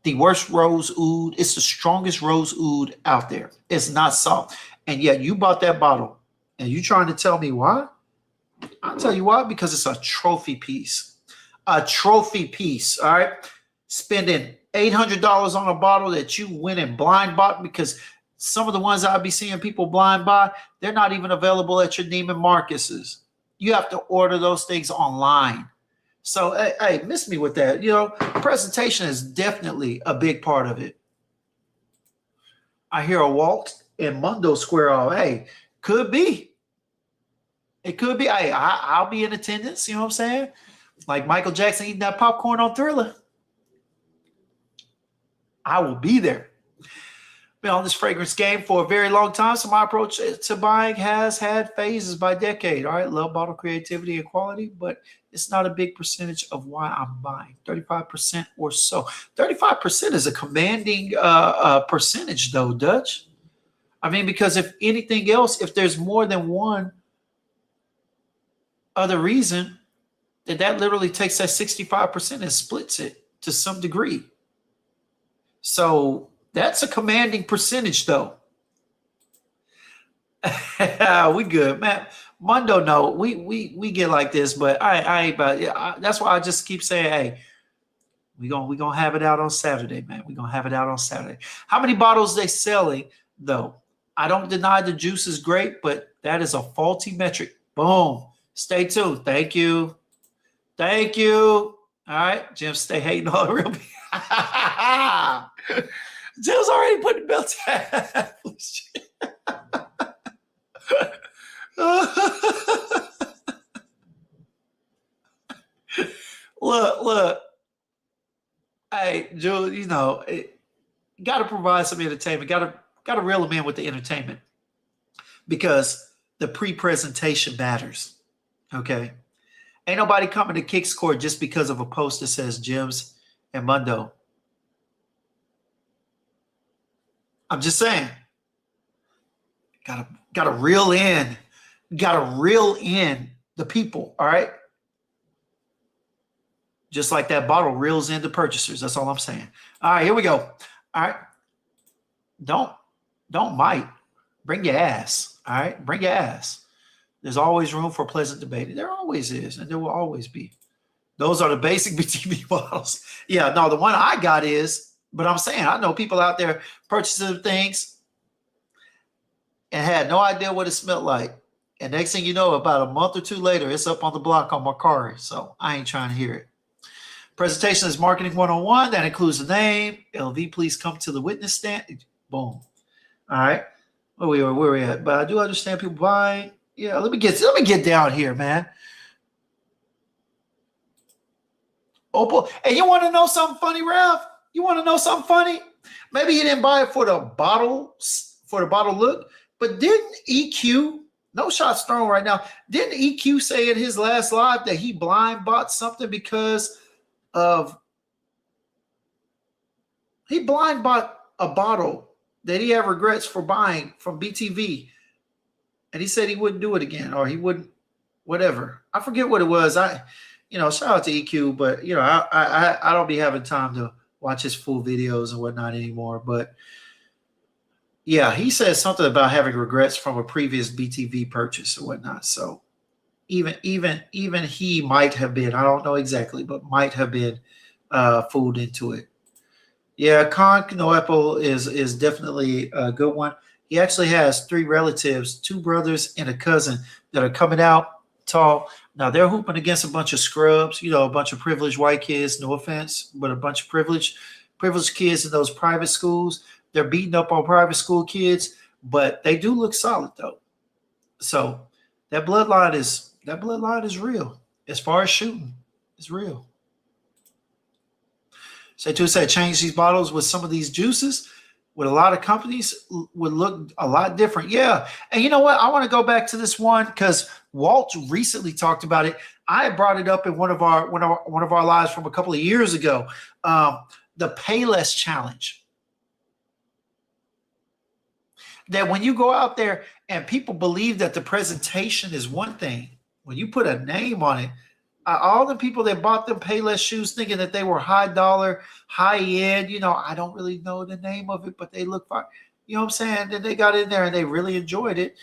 the worst rose oud. It's the strongest rose oud out there. It's not soft. And yet you bought that bottle and you trying to tell me why? I'll tell you why, because it's a trophy piece. A trophy piece, all right? Spending $800 on a bottle that you went and blind bought, because some of the ones I'll be seeing people blind buy, they're not even available at your Neiman Marcus's. You have to order those things online. So, hey, miss me with that. You know, presentation is definitely a big part of it. I hear a Walt and Mundo square off. Hey, could be. It could be. Hey, I'll be in attendance. You know what I'm saying? Like Michael Jackson eating that popcorn on Thriller. I will be there. Been on this fragrance game for a very long time, so my approach to buying has had phases by decade. All right, love bottle creativity and quality, but it's not a big percentage of why I'm buying. 35% or so. 35% is a commanding percentage, though, Dutch. I mean, because if anything else, if there's more than one other reason, then that literally takes that 65% and splits it to some degree. So that's a commanding percentage, though. We good, man. Mundo, no, we get like this, but I ain't about it. That's why I just keep saying, hey, we gonna have it out on Saturday, man. We gonna have it out on Saturday. How many bottles they selling, though? I don't deny the juice is great, but that is a faulty metric. Boom. Stay tuned. Thank you. Thank you. All right, Jim, stay hating all the real people. Jim's already putting belts down. Look. Hey, Jules, you know, got to provide some entertainment. Got to reel them in with the entertainment, because the pre-presentation matters. Okay. Ain't nobody coming to Kick's Court just because of a post that says Jims and Mundo. I'm just saying. Gotta reel in. Gotta reel in the people, all right? Just like that bottle reels in the purchasers. That's all I'm saying. All right, here we go. All right. Don't might. Bring your ass. All right. Bring your ass. There's always room for pleasant debate. There always is, and there will always be. Those are the basic BTB bottles. Yeah, no, the one I got is, but I'm saying I know people out there purchasing things and had no idea what it smelled like. And next thing you know, about a month or two later, it's up on the block on my car. So I ain't trying to hear it. Presentation is marketing 101. That includes the name. LV, please come to the witness stand. Boom. All right. Where we at? But I do understand people buying. Yeah, let me get down here, man. Opal. And you want to know something funny, Ralph? You want to know something funny? Maybe you didn't buy it for the bottle look, but didn't EQ, no shots thrown right now, didn't EQ say in his last live that he blind bought something because of, he blind bought a bottle that he had regrets for buying from BTV, and he said he wouldn't do it again, or he wouldn't, whatever. I forget what it was. Shout out to EQ, but I don't be having time to watch his full videos and whatnot anymore. But yeah, he said something about having regrets from a previous BTV purchase or whatnot. So even he might have been, I don't know exactly, but might have been fooled into it. Yeah, Con Knoepel is definitely a good one. He actually has 3 relatives, 2 brothers and a cousin that are coming out tall. Now they're hooping against a bunch of scrubs, a bunch of privileged white kids. No offense, but a bunch of privileged kids in those private schools. They're beating up on private school kids, but they do look solid though. So that bloodline is real. As far as shooting, it's real. Say to said change these bottles with some of these juices with a lot of companies would look a lot different. Yeah. And you know what? I want to go back to this one because Walt recently talked about it. I brought it up in one of our lives from a couple of years ago. The Payless Challenge. That when you go out there and people believe that the presentation is one thing, when you put a name on it, all the people that bought them Payless shoes thinking that they were high dollar, high end, I don't really know the name of it, but they look fine. You know what I'm saying? Then they got in there and they really enjoyed it.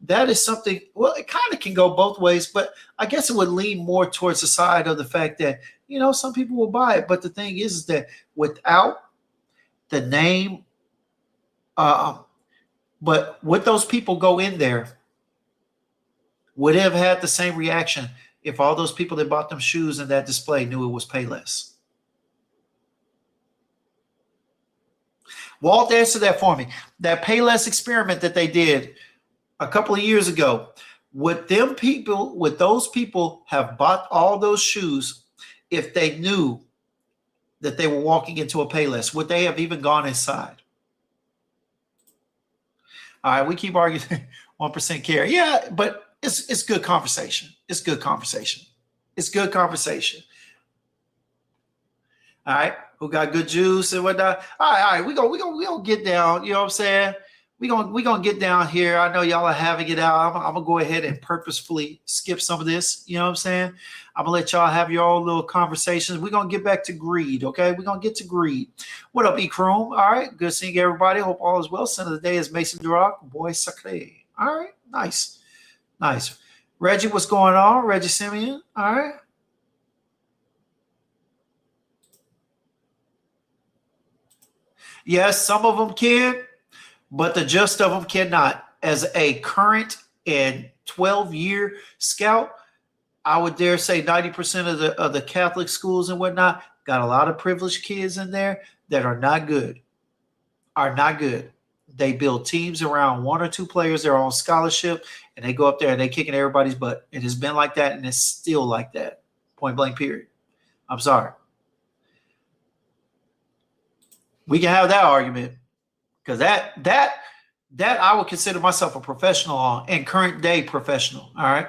That is something, well, it kind of can go both ways, but I guess it would lean more towards the side of the fact that, some people will buy it. But the thing is that without the name, but would those people go in there, would have had the same reaction if all those people that bought them shoes in that display knew it was Payless? Walt, answer that for me. That Payless experiment that they did a couple of years ago, would those people have bought all those shoes if they knew that they were walking into a Payless? Would they have even gone inside? All right, we keep arguing 1% care. Yeah, but it's good conversation. It's good conversation. It's good conversation. All right, who got good juice and whatnot? All right. We gonna get down. You know what I'm saying? We gonna get down here. I know y'all are having it out. I'm gonna go ahead and purposefully skip some of this. You know what I'm saying? I'm gonna let y'all have your own little conversations. We're gonna get back to greed. Okay, we're gonna get to greed. What up, E-Chrome? All right, good seeing everybody. Hope all is well. Center of the day is Mason Duroc, boy sacre. All right, nice. Reggie, what's going on? Reggie Simeon. All right. Yes, some of them can, but the gist of them cannot. As a current and 12-year scout, I would dare say 90% of the Catholic schools and whatnot got a lot of privileged kids in there that are not good. They build teams around one or two players. They're on scholarship, and they go up there and they kicking everybody's butt. It has been like that, and it's still like that. Point blank, period. I'm sorry. We can have that argument because that I would consider myself a professional on and current day professional. All right.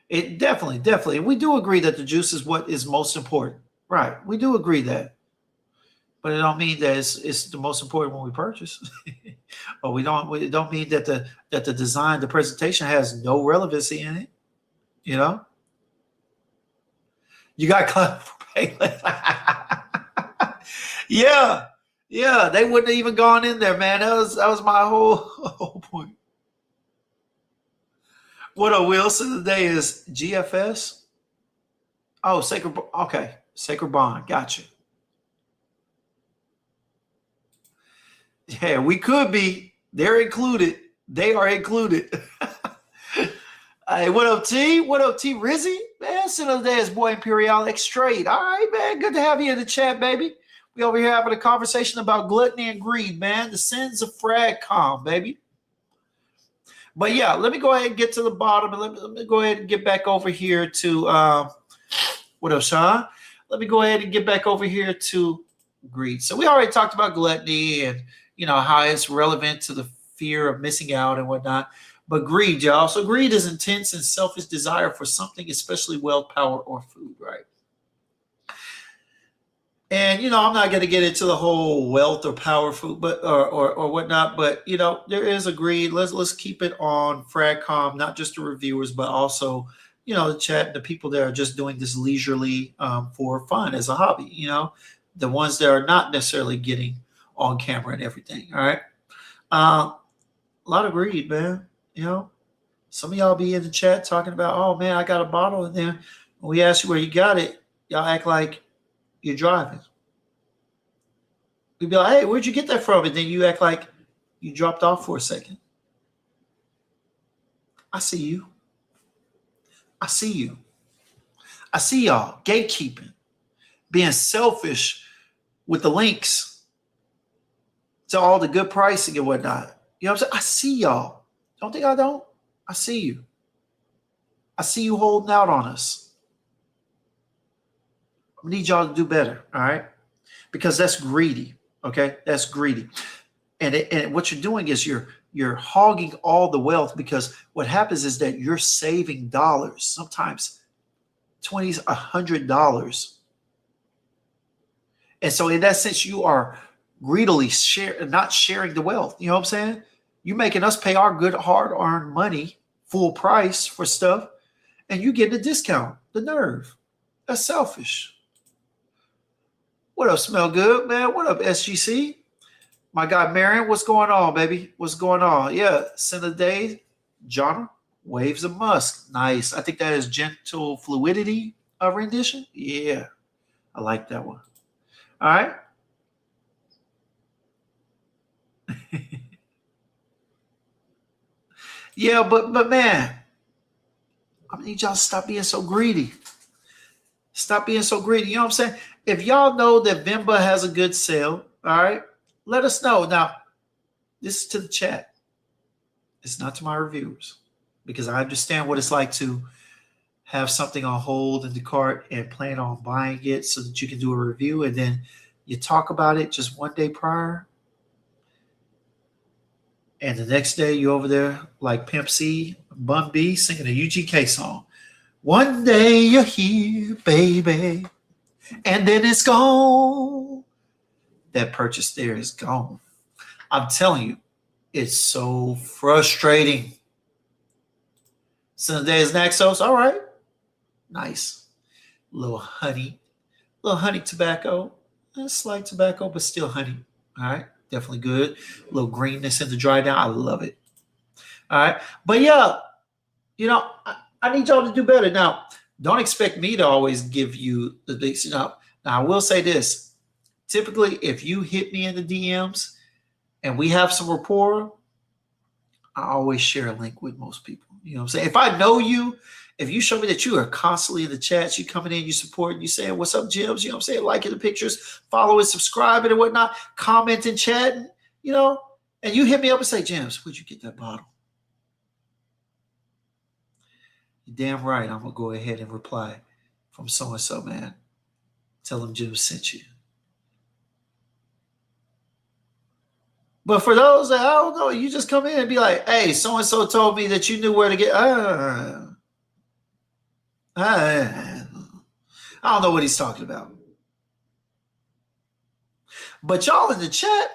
It definitely. We do agree that the juice is what is most important. Right. We do agree that. But it don't mean that it's the most important when we purchase. Or it don't mean that the design, the presentation has no relevancy in it. You got clap for Payless. Yeah, they wouldn't have even gone in there, man. That was my whole point. What a Wilson today is GFS. Oh, Sacred. Okay, Sacred Bond. Gotcha. Yeah, we could be. They're included. They are included. Hey, what up, T? What up, T? Rizzy? Man, Center of the day is boy Imperial X straight. All right, man. Good to have you in the chat, baby. We over here having a conversation about gluttony and greed, man. The sins of Fragcomm, baby. But yeah, let me go ahead and get to the bottom, and let me go ahead and get back over here to what up, Sean? Let me go ahead and get back over here to greed. So we already talked about gluttony and how it's relevant to the fear of missing out and whatnot. But greed, y'all. So greed is intense and selfish desire for something, especially wealth, power, or food, right? And I'm not going to get into the whole wealth or power food, but or whatnot. But there is a greed. Let's keep it on Fragcomm, not just the reviewers, but also the chat, the people that are just doing this leisurely for fun as a hobby. The ones that are not necessarily getting on camera and everything. All right, a lot of greed, man. Some of y'all be in the chat talking about, oh man, I got a bottle in there. When we ask you where you got it, y'all act like you're driving. We'd be like, hey, where'd you get that from? And then you act like you dropped off for a second. I see you. I see you. I see y'all gatekeeping, being selfish with the links to all the good pricing and whatnot. You know what I'm saying? I see y'all. Don't think I don't? I see you. I see you holding out on us. I need y'all to do better, all right? Because that's greedy, okay? That's greedy. And what you're doing is you're hogging all the wealth, because what happens is that you're saving dollars, sometimes $20s, $100. And so in that sense, you are greedily not sharing the wealth. You know what I'm saying? You're making us pay our good hard-earned money full price for stuff, and you get a discount. The nerve. That's selfish. What up, Smell Good, man? What up, SGC? My guy Marion, what's going on, baby? What's going on? Yeah, Sin of the Day, Jonna, Waves of Musk. Nice. I think that is Gentle Fluidity rendition. Yeah, I like that one. All right. Yeah, but man, I need y'all to stop being so greedy. Stop being so greedy. You know what I'm saying? If y'all know that Vimba has a good sale, all right, let us know. Now, this is to the chat. It's not to my reviewers, because I understand what it's like to have something on hold in the cart and plan on buying it so that you can do a review, and then you talk about it just one day prior, and the next day you're over there like Pimp C, Bun B singing a UGK song. One day you're here, baby, and then it's gone. That purchase there is gone. I'm telling you, it's so frustrating. Sundays Naxos, all right. Nice. Little honey tobacco. A slight tobacco, but still honey. All right. Definitely good. A little greenness in the dry down. I love it. All right. But yeah, you know, I need y'all to do better. Now, don't expect me to always give you the big, you know. Now, I will say this. Typically, if you hit me in the DMs and we have some rapport, I always share a link with most people. You know what I'm saying? If I know you, if you show me that you are constantly in the chats, you coming in, you supporting, you saying, what's up, Jibs? You know what I'm saying? Liking the pictures, following, subscribing and whatnot, commenting, chatting, you know, and you hit me up and say, James, where'd you get that bottle? You're damn right. I'm going to go ahead and reply from so-and-so, man. Tell them Jim sent you. But for those that I don't know, you just come in and be like, hey, so-and-so told me that you knew where to get. I don't know what he's talking about. But y'all in the chat,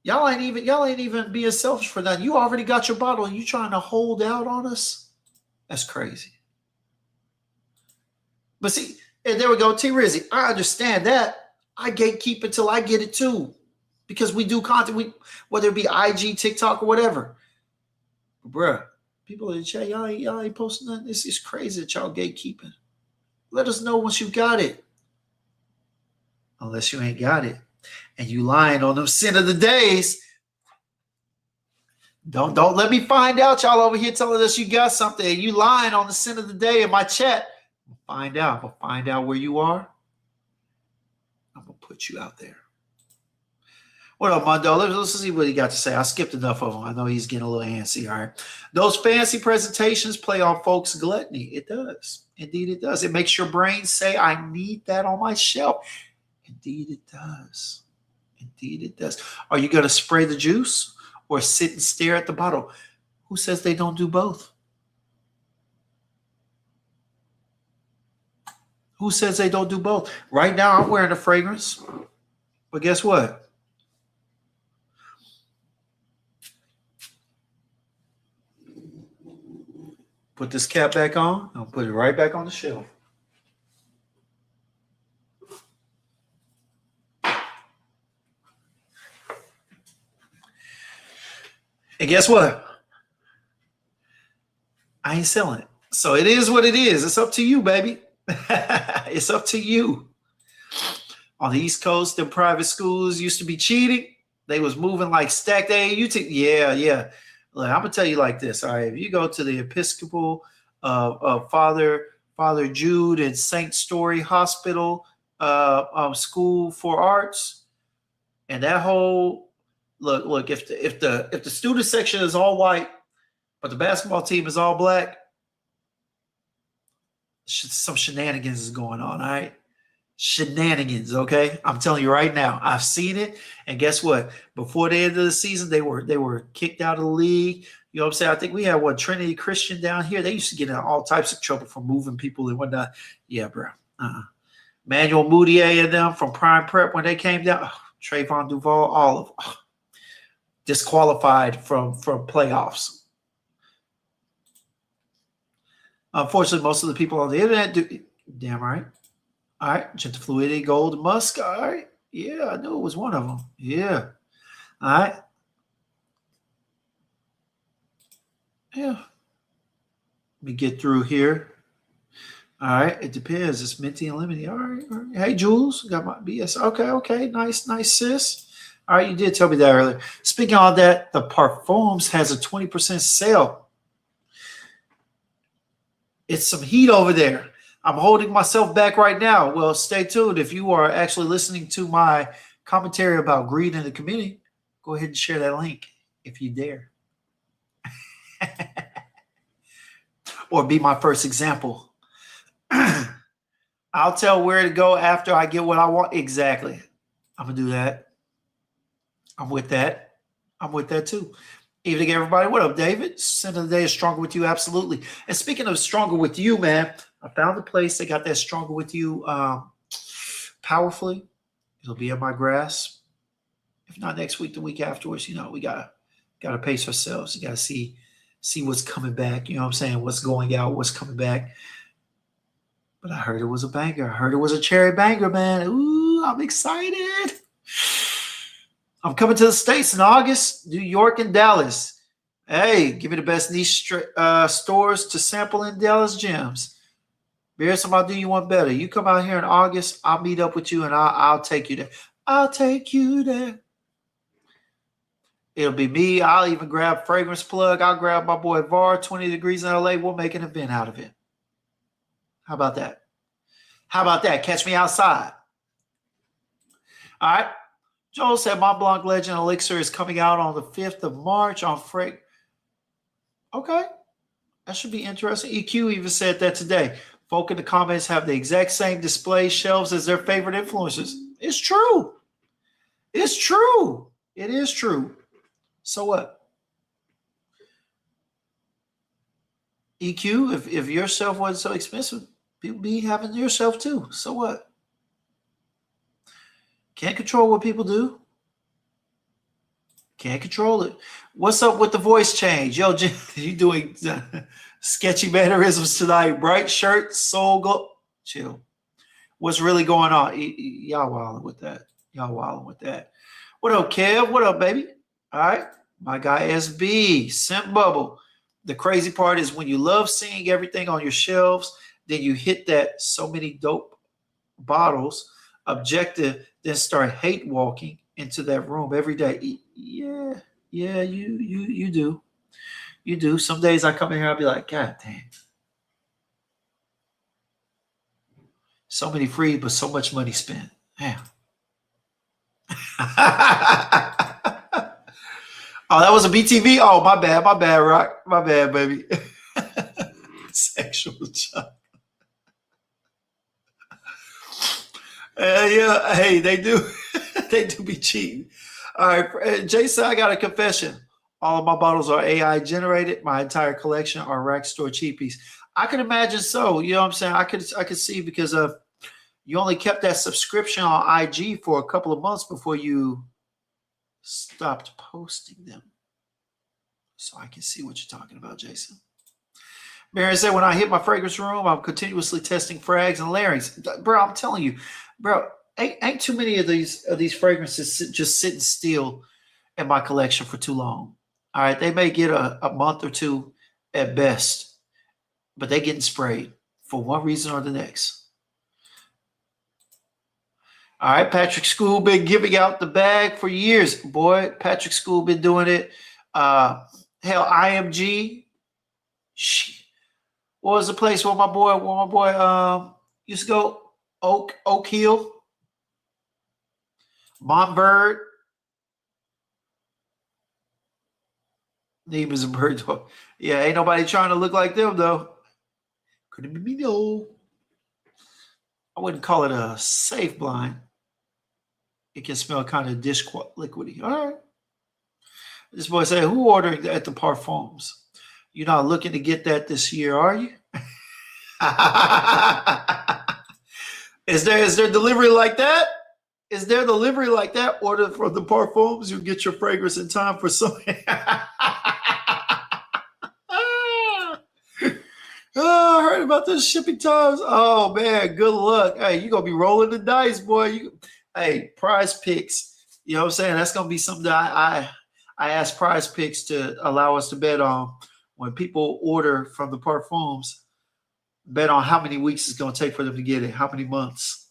y'all ain't even being selfish for that. You already got your bottle and you trying to hold out on us? That's crazy. But see, and there we go, T Rizzy. I understand that. I gatekeep until I get it too. Because we do content, whether it be IG, TikTok, or whatever. But bruh, people in the chat, y'all ain't posting nothing. This is crazy that y'all gatekeeping. Let us know once you got it. Unless you ain't got it. And you lying on them sin of the days. Don't let me find out y'all over here telling us you got something and you lying on the sin of the day in my chat. Find out. I'll find out where you are. I'm going to put you out there. What up, Mondo? Let's see what he got to say. I skipped enough of him. I know he's getting a little antsy. All right. Those fancy presentations play on folks' gluttony. It does. Indeed, it does. It makes your brain say, I need that on my shelf. Indeed, it does. Indeed, it does. Are you going to spray the juice or sit and stare at the bottle? Who says they don't do both? Who says they don't do both? Right now, I'm wearing a fragrance. But guess what? Put this cap back on. I'll put it right back on the shelf. And guess what? I ain't selling it. So it is what it is. It's up to you, baby. It's up to you. On the East Coast, the private schools used to be cheating. They was moving like stacked AAU. Yeah. Look, I'm gonna tell you like this. All right, if you go to the Episcopal Father Jude and Saint Story Hospital School for Arts, and that whole look, if the student section is all white, but the basketball team is all black, some shenanigans is going on. All right, shenanigans. Okay, I'm telling you right now, I've seen it, and guess what? Before the end of the season, they were kicked out of the league. You know what I'm saying? I think we had Trinity Christian down here. They used to get in all types of trouble for moving people and whatnot. Yeah, bro. Manuel Moutier and them from Prime Prep when they came down. Trayvon Duval, all of them, disqualified from playoffs. Unfortunately, most of the people on the internet do. Damn right. All right. Gentle Gold Musk. All right. Yeah, I knew it was one of them. Yeah. All right. Yeah. Let me get through here. All right. It depends. It's minty and lemony. All right. All right. Hey, Jules. Got my BS. Okay. Nice, sis. All right. You did tell me that earlier. Speaking of that, the Parfums has a 20% sale. It's some heat over there. I'm holding myself back right now. Well, stay tuned. If you are actually listening to my commentary about greed in the community, go ahead and share that link if you dare. Or be my first example. I'll tell where to go after I get what I want. Exactly. I'm going to do that. I'm with that too. Evening, everybody. What up, David? Center of the day is Stronger With You. Absolutely. And speaking of Stronger With You, man, I found a place that got that Stronger With You powerfully. It'll be at my grasp. If not next week, the week afterwards, we gotta pace ourselves. You gotta see what's coming back. You know what I'm saying? What's going out, what's coming back. But I heard it was a banger. I heard it was a cherry banger, man. Ooh, I'm excited. I'm coming to the States in August, New York and Dallas. Hey, give me the best niche stores to sample in Dallas gyms. Beer, somebody do you one better. You come out here in August, I'll meet up with you and I'll take you there. I'll take you there. It'll be me. I'll even grab Fragrance Plug. I'll grab my boy VAR, 20 degrees in LA. We'll make an event out of it. How about that? Catch me outside. All right. Joel said Mont Blanc Legend Elixir is coming out on the 5th of March on Frag. Okay. That should be interesting. EQ even said that today. Folk in the comments have the exact same display shelves as their favorite influencers. It's true. It is true. So what? EQ, if your shelf wasn't so expensive, people be having your shelf too. So what? Can't control what people do. Can't control it. What's up with the voice change? Yo, Jim, you doing sketchy mannerisms tonight? Bright shirt, soul go. Chill. What's really going on? Y'all wilding with that. What up, Kev? What up, baby? All right. My guy SB, Simp Bubble. The crazy part is when you love seeing everything on your shelves, then you hit that so many dope bottles objective, then start hate walking into that room every day. Yeah, you do. You do. Some days I come in here, I'll be like, God damn. So many free, but so much money spent. Damn. Oh, that was a BTV? Oh, my bad, Rock. My bad, baby. Sexual job. Yeah, hey, they do. They do be cheating. All right, Jason, I got a confession. All of my bottles are AI generated. My entire collection are rack store cheapies. I can imagine so. You know what I'm saying? I could see because of you only kept that subscription on IG for a couple of months before you stopped posting them. So I can see what you're talking about, Jason. Mary said, when I hit my fragrance room, I'm continuously testing frags and larynx. Bro, I'm telling you, bro, ain't too many of these fragrances just sitting still in my collection for too long. All right, they may get a month or two at best, but they getting sprayed for one reason or the next. All right, Patrick School been giving out the bag for years. Boy, Patrick School been doing it. Hell, IMG. Shit. What was the place where my boy used to go? Oak Hill, Montverde. Name is a bird dog. Yeah, ain't nobody trying to look like them though. Couldn't be me though. I wouldn't call it a safe blind. It can smell kind of dish liquidy. All right. This boy said, "Who ordered at the Parfums? You're not looking to get that this year, are you?" Is there delivery like that? Is there delivery like that? Order from the Parfums, you get your fragrance in time for some. Oh, I heard about those shipping times. Oh man, good luck. Hey, you're gonna be rolling the dice, boy. Hey, Prize Picks. You know what I'm saying? That's gonna be something that I ask Prize Picks to allow us to bet on when people order from the Parfums. Bet on how many weeks it's gonna take for them to get it, how many months.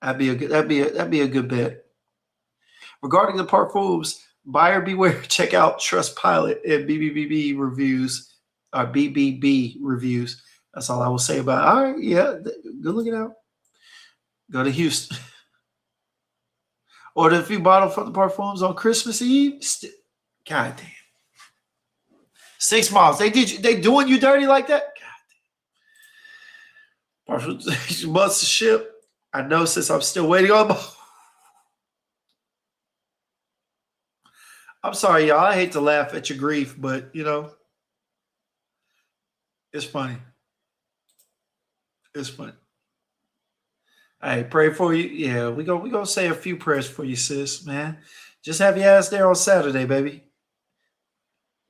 That'd be a good bet. Regarding the Parfums, buyer beware. Check out Trustpilot and BBB reviews. BBB reviews. That's all I will say about it. All right, yeah, good looking out. Go to Houston. Order a few bottles from the Parfums on Christmas Eve. God damn. 6 miles. They doing you dirty like that? God damn. Parfums must ship. I know since I'm still waiting on them. I'm sorry, y'all. I hate to laugh at your grief, but you know. It's funny. It's funny. Hey, pray for you. Yeah, we gonna say a few prayers for you, sis, man. Just have your ass there on Saturday, baby.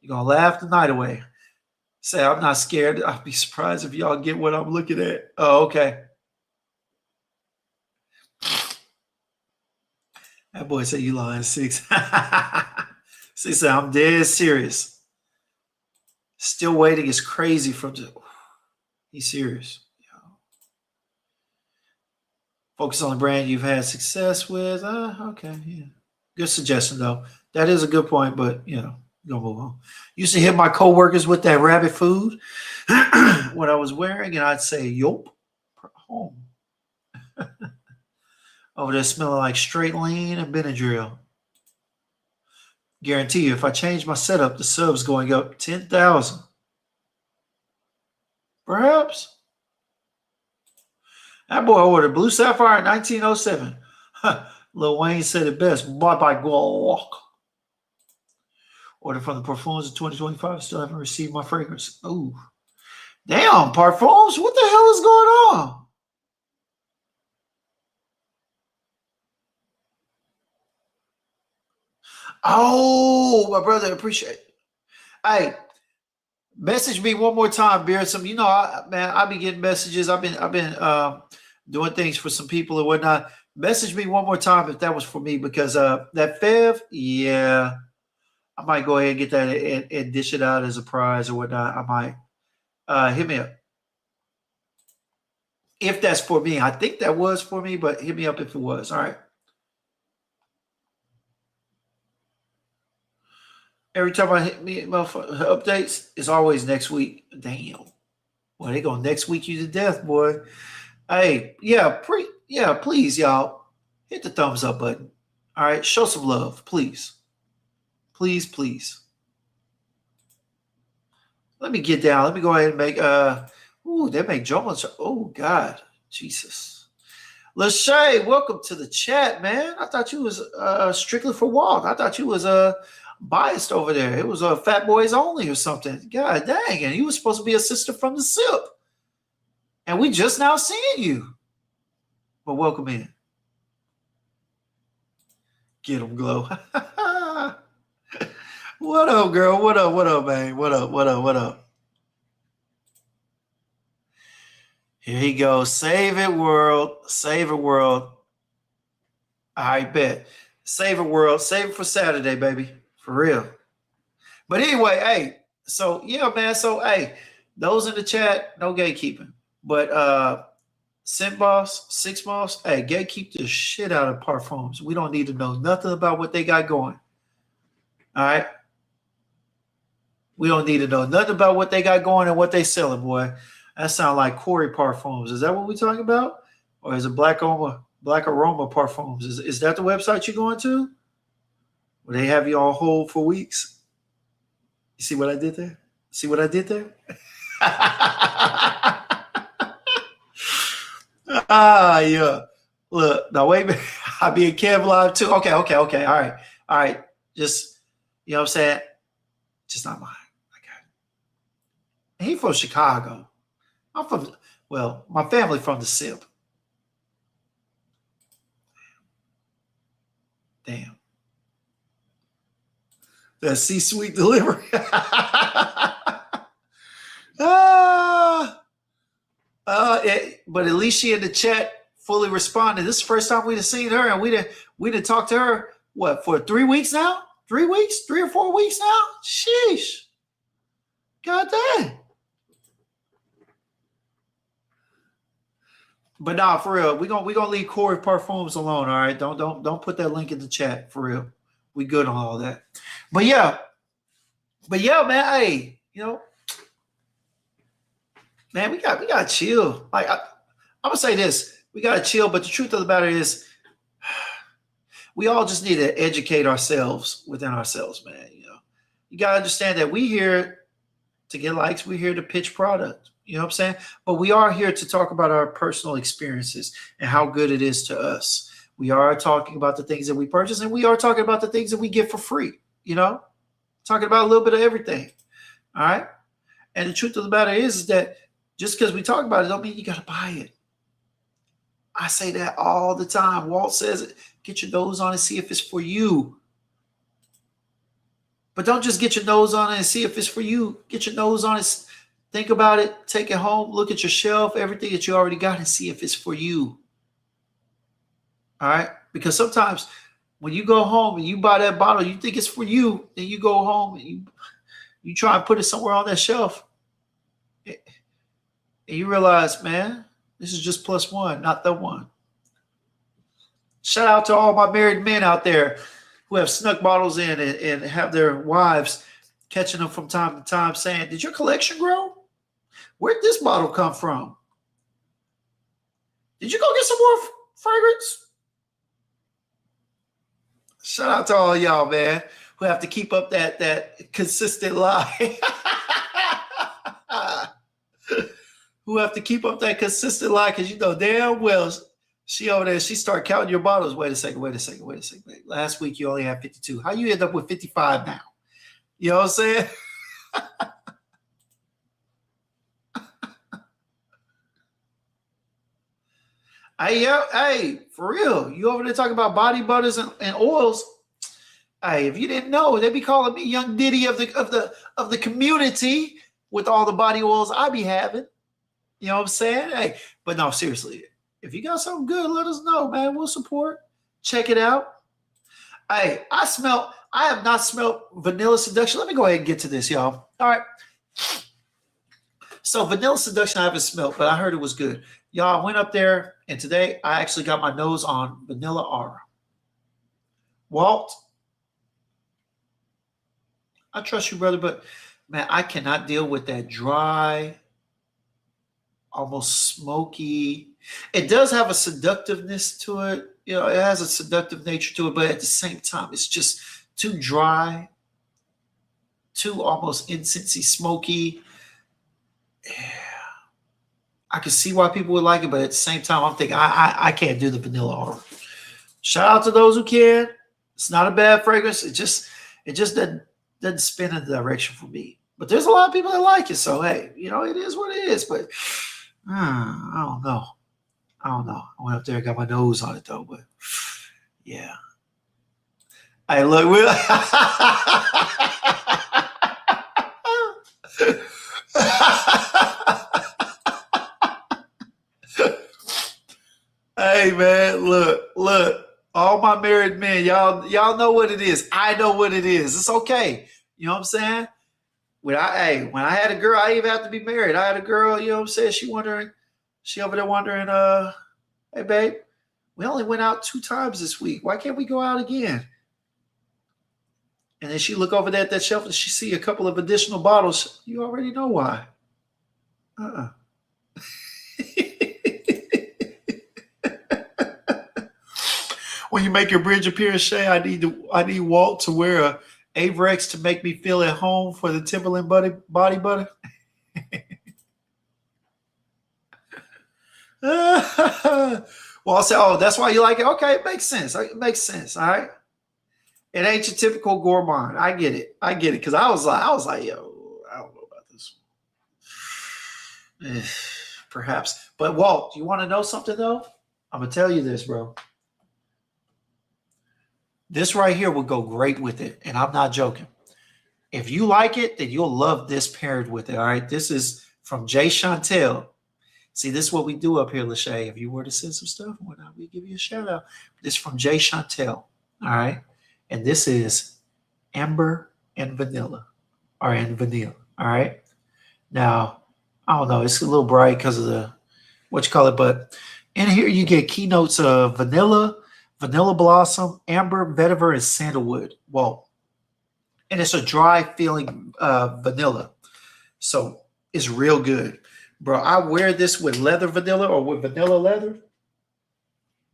You're gonna laugh the night away. Say, I'm not scared. I'll be surprised if y'all get what I'm looking at. Oh, okay. That boy said you lying 6. She said, I'm dead serious. Still waiting is crazy from the. He's serious. Focus on the brand you've had success with. Okay, yeah. Good suggestion, though. That is a good point, but, you know, gonna move on. Used to hit my coworkers with that rabbit food what I was wearing, and I'd say, "Yup, home." Over there smelling like straight lean and Benadryl. Guarantee you, if I change my setup, the sub's going up 10,000. Perhaps. That boy ordered Blue Sapphire in 1907. Lil Wayne said it best. Bye bye, go. Ordered from the Parfums in 2025. Still haven't received my fragrance. Ooh. Damn, Parfums. What the hell is going on? Oh, my brother, appreciate it. Hey, message me one more time, Beerdsome. You know, I be getting messages. I've been doing things for some people and whatnot. Message me one more time if that was for me, because that Fev, yeah, I might go ahead and get that and dish it out as a prize or whatnot. I might hit me up if that's for me. I think that was for me, but hit me up if it was. All right. Every time I hit me updates, it's always next week. Damn. Well, they go next week you to death, boy. Hey, yeah, please, y'all, hit the thumbs up button. All right, show some love, please. Please, please. Let me get down. Let me go ahead and make they make Jones. Oh God, Jesus. Lachey, welcome to the chat, man. I thought you was strictly for walk. I thought you was biased over there. It was Fat Boys Only or something. God dang, and you was supposed to be a sister from the SIP. And we just now seeing you. But welcome in. Get them, Glow. What up, girl? What up, man? What up? Here he goes. Save it, world. Save it, world. I bet. Save it, world. Save it for Saturday, baby. For real. But anyway, hey. So, yeah, man. So, hey, those in the chat, no gatekeeping. But Scent Boss, Six Boss, hey, gatekeep the shit out of Parfums. We don't need to know nothing about what they got going. All right. We don't need to know nothing about what they got going and what they selling, boy. That sound like Corey Parfums. Is that what we talking about? Or is it Black Aroma Parfums? Is that the website you're going to? Where they have you on hold for weeks? You see what I did there? See what I did there? Yeah. Look, now wait a minute. I'll be in Kev Live too. Okay. All right. Just, you know what I'm saying? Just not mine. Okay. He from Chicago. I'm from, well, my family from the SIP. Damn. That C-suite delivery. But at least she in the chat fully responded. This is the first time we'd have seen her, and we'd have talked to her, what, for 3 weeks now? 3 weeks? 3 or 4 weeks now? Sheesh. God dang. But nah, for real, we gonna leave Corey Parfums alone, all right? Don't put that link in the chat, for real. We good on all that. But yeah, man, hey, you know, man, we got to chill. Like I'm gonna say this, we got to chill. But the truth of the matter is, we all just need to educate ourselves within ourselves, man. You know, you got to understand that we here to get likes. We're here to pitch product. You know what I'm saying? But we are here to talk about our personal experiences and how good it is to us. We are talking about the things that we purchase, and we are talking about the things that we get for free. You know, talking about a little bit of everything. All right. And the truth of the matter is that just because we talk about it don't mean you got to buy it. I say that all the time. Walt says it. Get your nose on it, see if it's for you. But don't just get your nose on it and see if it's for you. Get your nose on it, think about it, take it home, look at your shelf, everything that you already got, and see if it's for you. All right? Because sometimes when you go home and you buy that bottle, you think it's for you, then you go home and you try and put it somewhere on that shelf. And you realize, man, this is just plus one, not the one. Shout out to all my married men out there who have snuck bottles in and have their wives catching them from time to time saying, did your collection grow? Where'd this bottle come from? Did you go get some more fragrance? Shout out to all y'all, man, who have to keep up that consistent lie. Who have to keep up that consistent lie because you know damn well she over there, she start counting your bottles. Wait a second. Last week you only had 52. How you end up with 55 now? You know what I'm saying? Hey, for real. You over there talking about body butters and oils. Hey, if you didn't know, they be calling me Young Diddy of the community with all the body oils I be having. You know what I'm saying? Hey, but no, seriously. If you got something good, let us know, man. We'll support. Check it out. Hey, I have not smelled Vanilla Seduction. Let me go ahead and get to this, y'all. All right. So Vanilla Seduction I haven't smelled, but I heard it was good. Y'all, I went up there, and today I actually got my nose on Vanilla Aura. Walt, I trust you, brother, but man, I cannot deal with that dry, almost smoky. It does have a seductiveness to it. You know, it has a seductive nature to it, but at the same time, it's just too dry, too almost incensey, smoky. Yeah. I can see why people would like it, but at the same time, I'm thinking I can't do the Vanilla Aura. Shout out to those who can. It's not a bad fragrance. It just doesn't spin in the direction for me. But there's a lot of people that like it, so hey, you know, it is what it is. But I don't know. I went up there and got my nose on it though, but yeah. Hey, look, hey man, look, all my married men, y'all know what it is. I know what it is. It's okay. You know what I'm saying? When I had a girl, I didn't even have to be married. I had a girl, you know what I'm saying? She over there wondering, hey babe, we only went out 2 times this week. Why can't we go out again? And then she look over there at that shelf and she see a couple of additional bottles. You already know why. Uh-uh. When you make your bridge appearance, Shay, I need Walt to wear a Averex to make me feel at home for the Timberland body butter. Well, I'll say, oh, that's why you like it. Okay, it makes sense. It makes sense. All right. It ain't your typical gourmand. I get it. Because I was like, yo, I don't know about this one. Perhaps. But Walt, you want to know something though? I'm gonna tell you this, bro. This right here will go great with it, and I'm not joking. If you like it, then you'll love this paired with it. All right. This is from Jay Chantel. See, this is what we do up here, Lachey. If you were to send some stuff and whatnot, we give you a shout out. This is from Jay Chantel. All right. And this is amber and vanilla. And vanilla. All right. Now, I don't know. It's a little bright because of the, what you call it. But in here, you get keynotes of vanilla, vanilla blossom, amber, vetiver, and sandalwood. Whoa. And it's a dry feeling vanilla. So it's real good. Bro, I wear this with leather vanilla or with vanilla leather.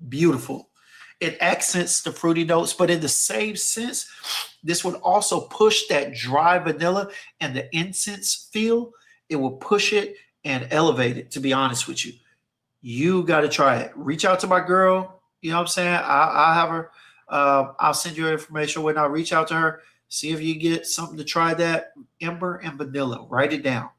Beautiful. It accents the fruity notes, but in the same sense, this would also push that dry vanilla and the incense feel. It will push it and elevate it, to be honest with you. You got to try it. Reach out to my girl. You know what I'm saying? I'll have her. I'll send you her information when I reach out to her. See if you get something to try that. Amber and vanilla. Write it down.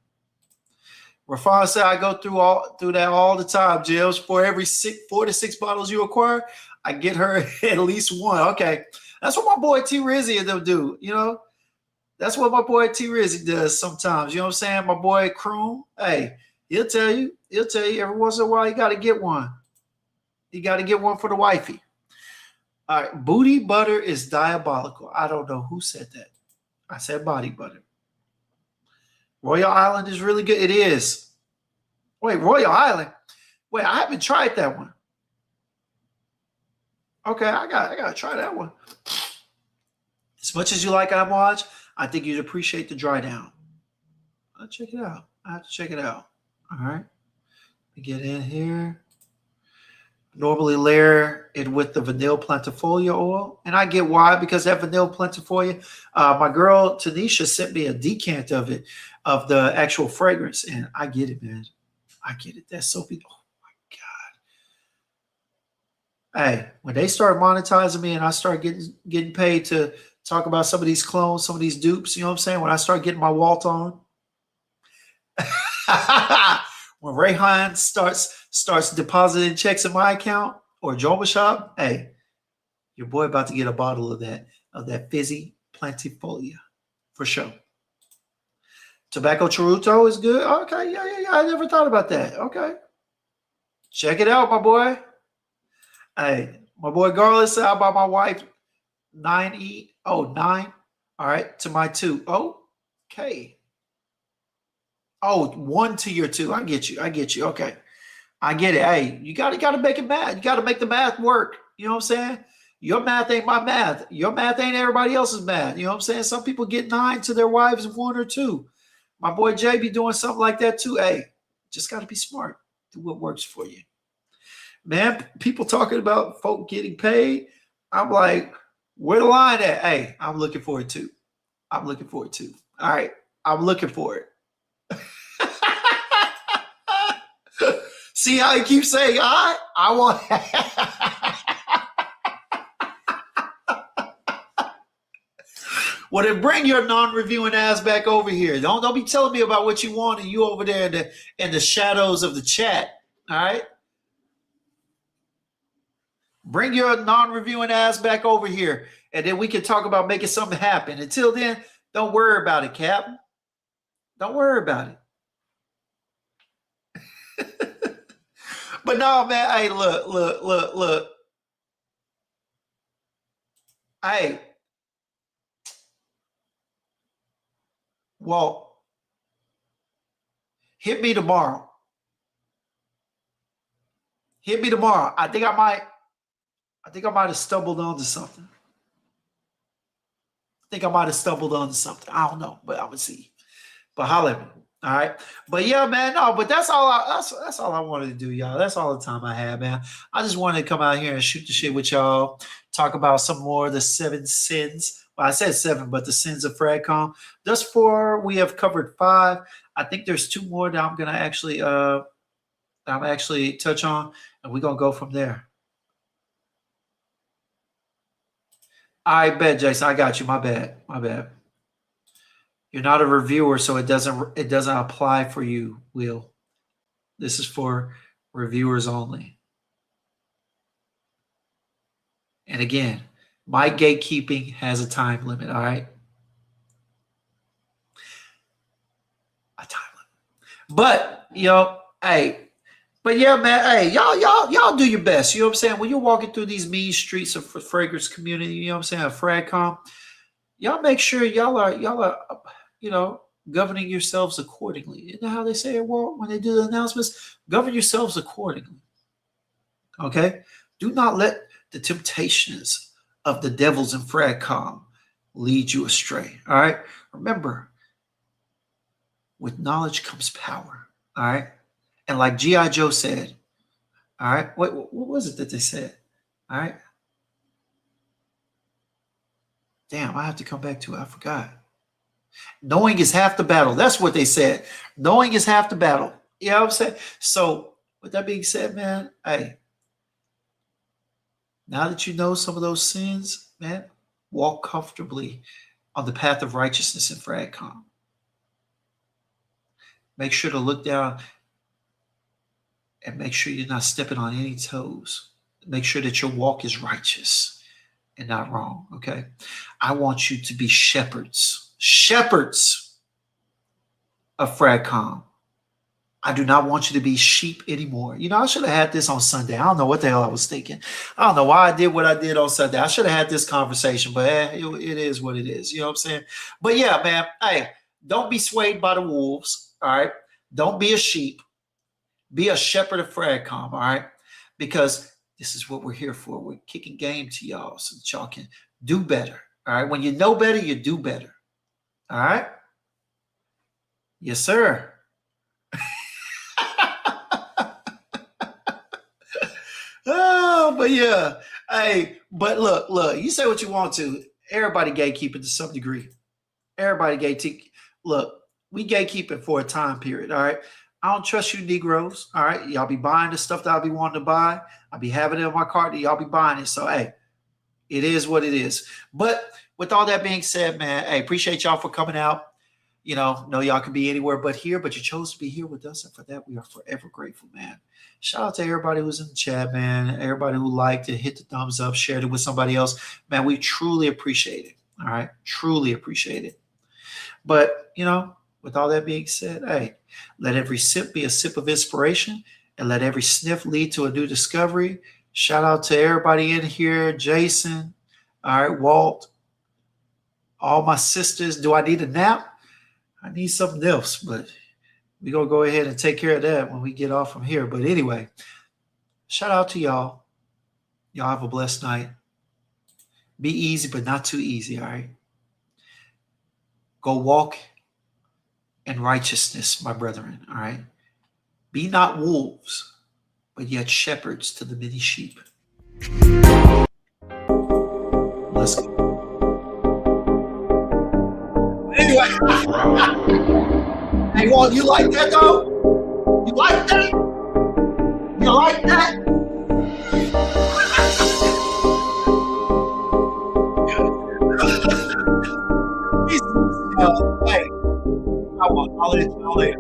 Rafan said I go through that all the time, Jills. For every 4 to 6 bottles you acquire, I get her at least one. Okay. That's what my boy T Rizzy and them do, you know? That's what my boy T Rizzy does sometimes. You know what I'm saying? My boy Kroom, hey, he'll tell you every once in a while you got to get one. You got to get one for the wifey. All right. Booty butter is diabolical. I don't know who said that. I said body butter. Royal Island is really good. It is. Wait, Royal Island? Wait, I haven't tried that one. Okay, I gotta try that one. As much as you like Amouage, I think you'd appreciate the dry down. I'll check it out. I have to check it out. All right. Let me get in here. Normally layer it with the vanilla plantifolia oil. And I get why, because that vanilla plantifolia, my girl Tanisha sent me a decant of it, of the actual fragrance. And I get it, man. I get it. That's so beautiful. Oh my God. Hey, when they start monetizing me and I start getting paid to talk about some of these clones, some of these dupes, you know what I'm saying? When I start getting my Walt on. When Rayhan starts depositing checks in my account or Joma Shop, hey, your boy about to get a bottle of that fizzy plantifolia for sure. Tobacco Charuto is good. Okay, yeah. I never thought about that. Okay. Check it out, my boy. Hey, my boy Garland said I bought my wife 9E. Oh, 9. All right, to my 2. Okay. Oh, 1 to your 2. I get you. Okay. I get it. Hey, you gotta make it math. You gotta make the math work. You know what I'm saying? Your math ain't my math. Your math ain't everybody else's math. You know what I'm saying? Some people get 9 to their wives 1 or 2. My boy Jay be doing something like that too. Hey, just gotta be smart. Do what works for you. Man, people talking about folk getting paid. I'm like, where the line at? Hey, I'm looking for it too. All right. I'm looking for it. See how he keeps saying, I want. Well, then bring your non-reviewing ass back over here. Don't be telling me about what you want and you over there in the shadows of the chat. All right. Bring your non-reviewing ass back over here, and then we can talk about making something happen. Until then, don't worry about it, Captain. Don't worry about it. But no, man, hey, look. Hey, well, hit me tomorrow. I think I might have stumbled onto something. think I might have stumbled on something. I don't know, but I'm gonna see. But holler at me. All right. But yeah, man, no, but that's all I wanted to do, y'all. That's all the time I had, man. I just wanted to come out here and shoot the shit with y'all, talk about some more of the 7 sins. Well, I said 7, but the sins of Fragcomm. Thus far, we have covered 5. I think there's 2 more that I'm actually touch on, and we're gonna go from there. I bet, Jason. I got you. My bad. My bad. You're not a reviewer, so it doesn't apply for you, Will. This is for reviewers only. And again, my gatekeeping has a time limit, all right? A time limit. But, hey, but yeah, man, hey, y'all do your best. You know what I'm saying? When you're walking through these mean streets of fragrance community, you know what I'm saying, Fragcomm, y'all make sure y'all are governing yourselves accordingly. You know how they say it, well, when they do the announcements? Govern yourselves accordingly. Okay? Do not let the temptations of the devils in Fragcomm lead you astray. All right? Remember, with knowledge comes power. All right? And like G.I. Joe said, all right? What was it that they said? All right? Damn, I have to come back to it. I forgot. Knowing is half the battle. That's what they said. Knowing is half the battle. You know what I'm saying? So, with that being said, man, hey, now that you know some of those sins, man, walk comfortably on the path of righteousness in Fragcomm. Make sure to look down and make sure you're not stepping on any toes. Make sure that your walk is righteous and not wrong, okay? I want you to be shepherds of Fragcomm. I do not want you to be sheep anymore. I should have had this on Sunday. I don't know what the hell I was thinking. I don't know why I did what I did on Sunday. I should have had this conversation, but it is what it is. You know what I'm saying? But yeah, man, hey, don't be swayed by the wolves, all right? Don't be a sheep. Be a shepherd of Fragcomm, all right? Because this is what we're here for. We're kicking game to y'all so that y'all can do better, all right? When you know better, you do better. All right? Yes, sir. Oh, but yeah. Hey, but look, you say what you want to. Everybody gatekeeping to some degree. Everybody gatekeep. Look, we gatekeeping for a time period, all right? I don't trust you Negroes, all right? Y'all be buying the stuff that I'll be wanting to buy. I'll be having it in my cart, y'all be buying it. So, hey, it is what it is. But with all that being said, man, hey, appreciate y'all for coming out. Know y'all can be anywhere but here, but you chose to be here with us. And for that, we are forever grateful, man. Shout out to everybody who's in the chat, man. Everybody who liked it, hit the thumbs up, shared it with somebody else. Man, we truly appreciate it. All right. Truly appreciate it. But, with all that being said, hey, let every sip be a sip of inspiration and let every sniff lead to a new discovery. Shout out to everybody in here. Jason. All right. Walt. All my sisters. Do I need a nap? I need something else, but we're going to go ahead and take care of that when we get off from here. But anyway, shout out to y'all. Y'all have a blessed night. Be easy, but not too easy, all right? Go walk in righteousness, my brethren, all right? Be not wolves, but yet shepherds to the many sheep. Let's go. Anyway, hey, Walt, you like that though? You like that? You like that? Hey, I'll let you know later.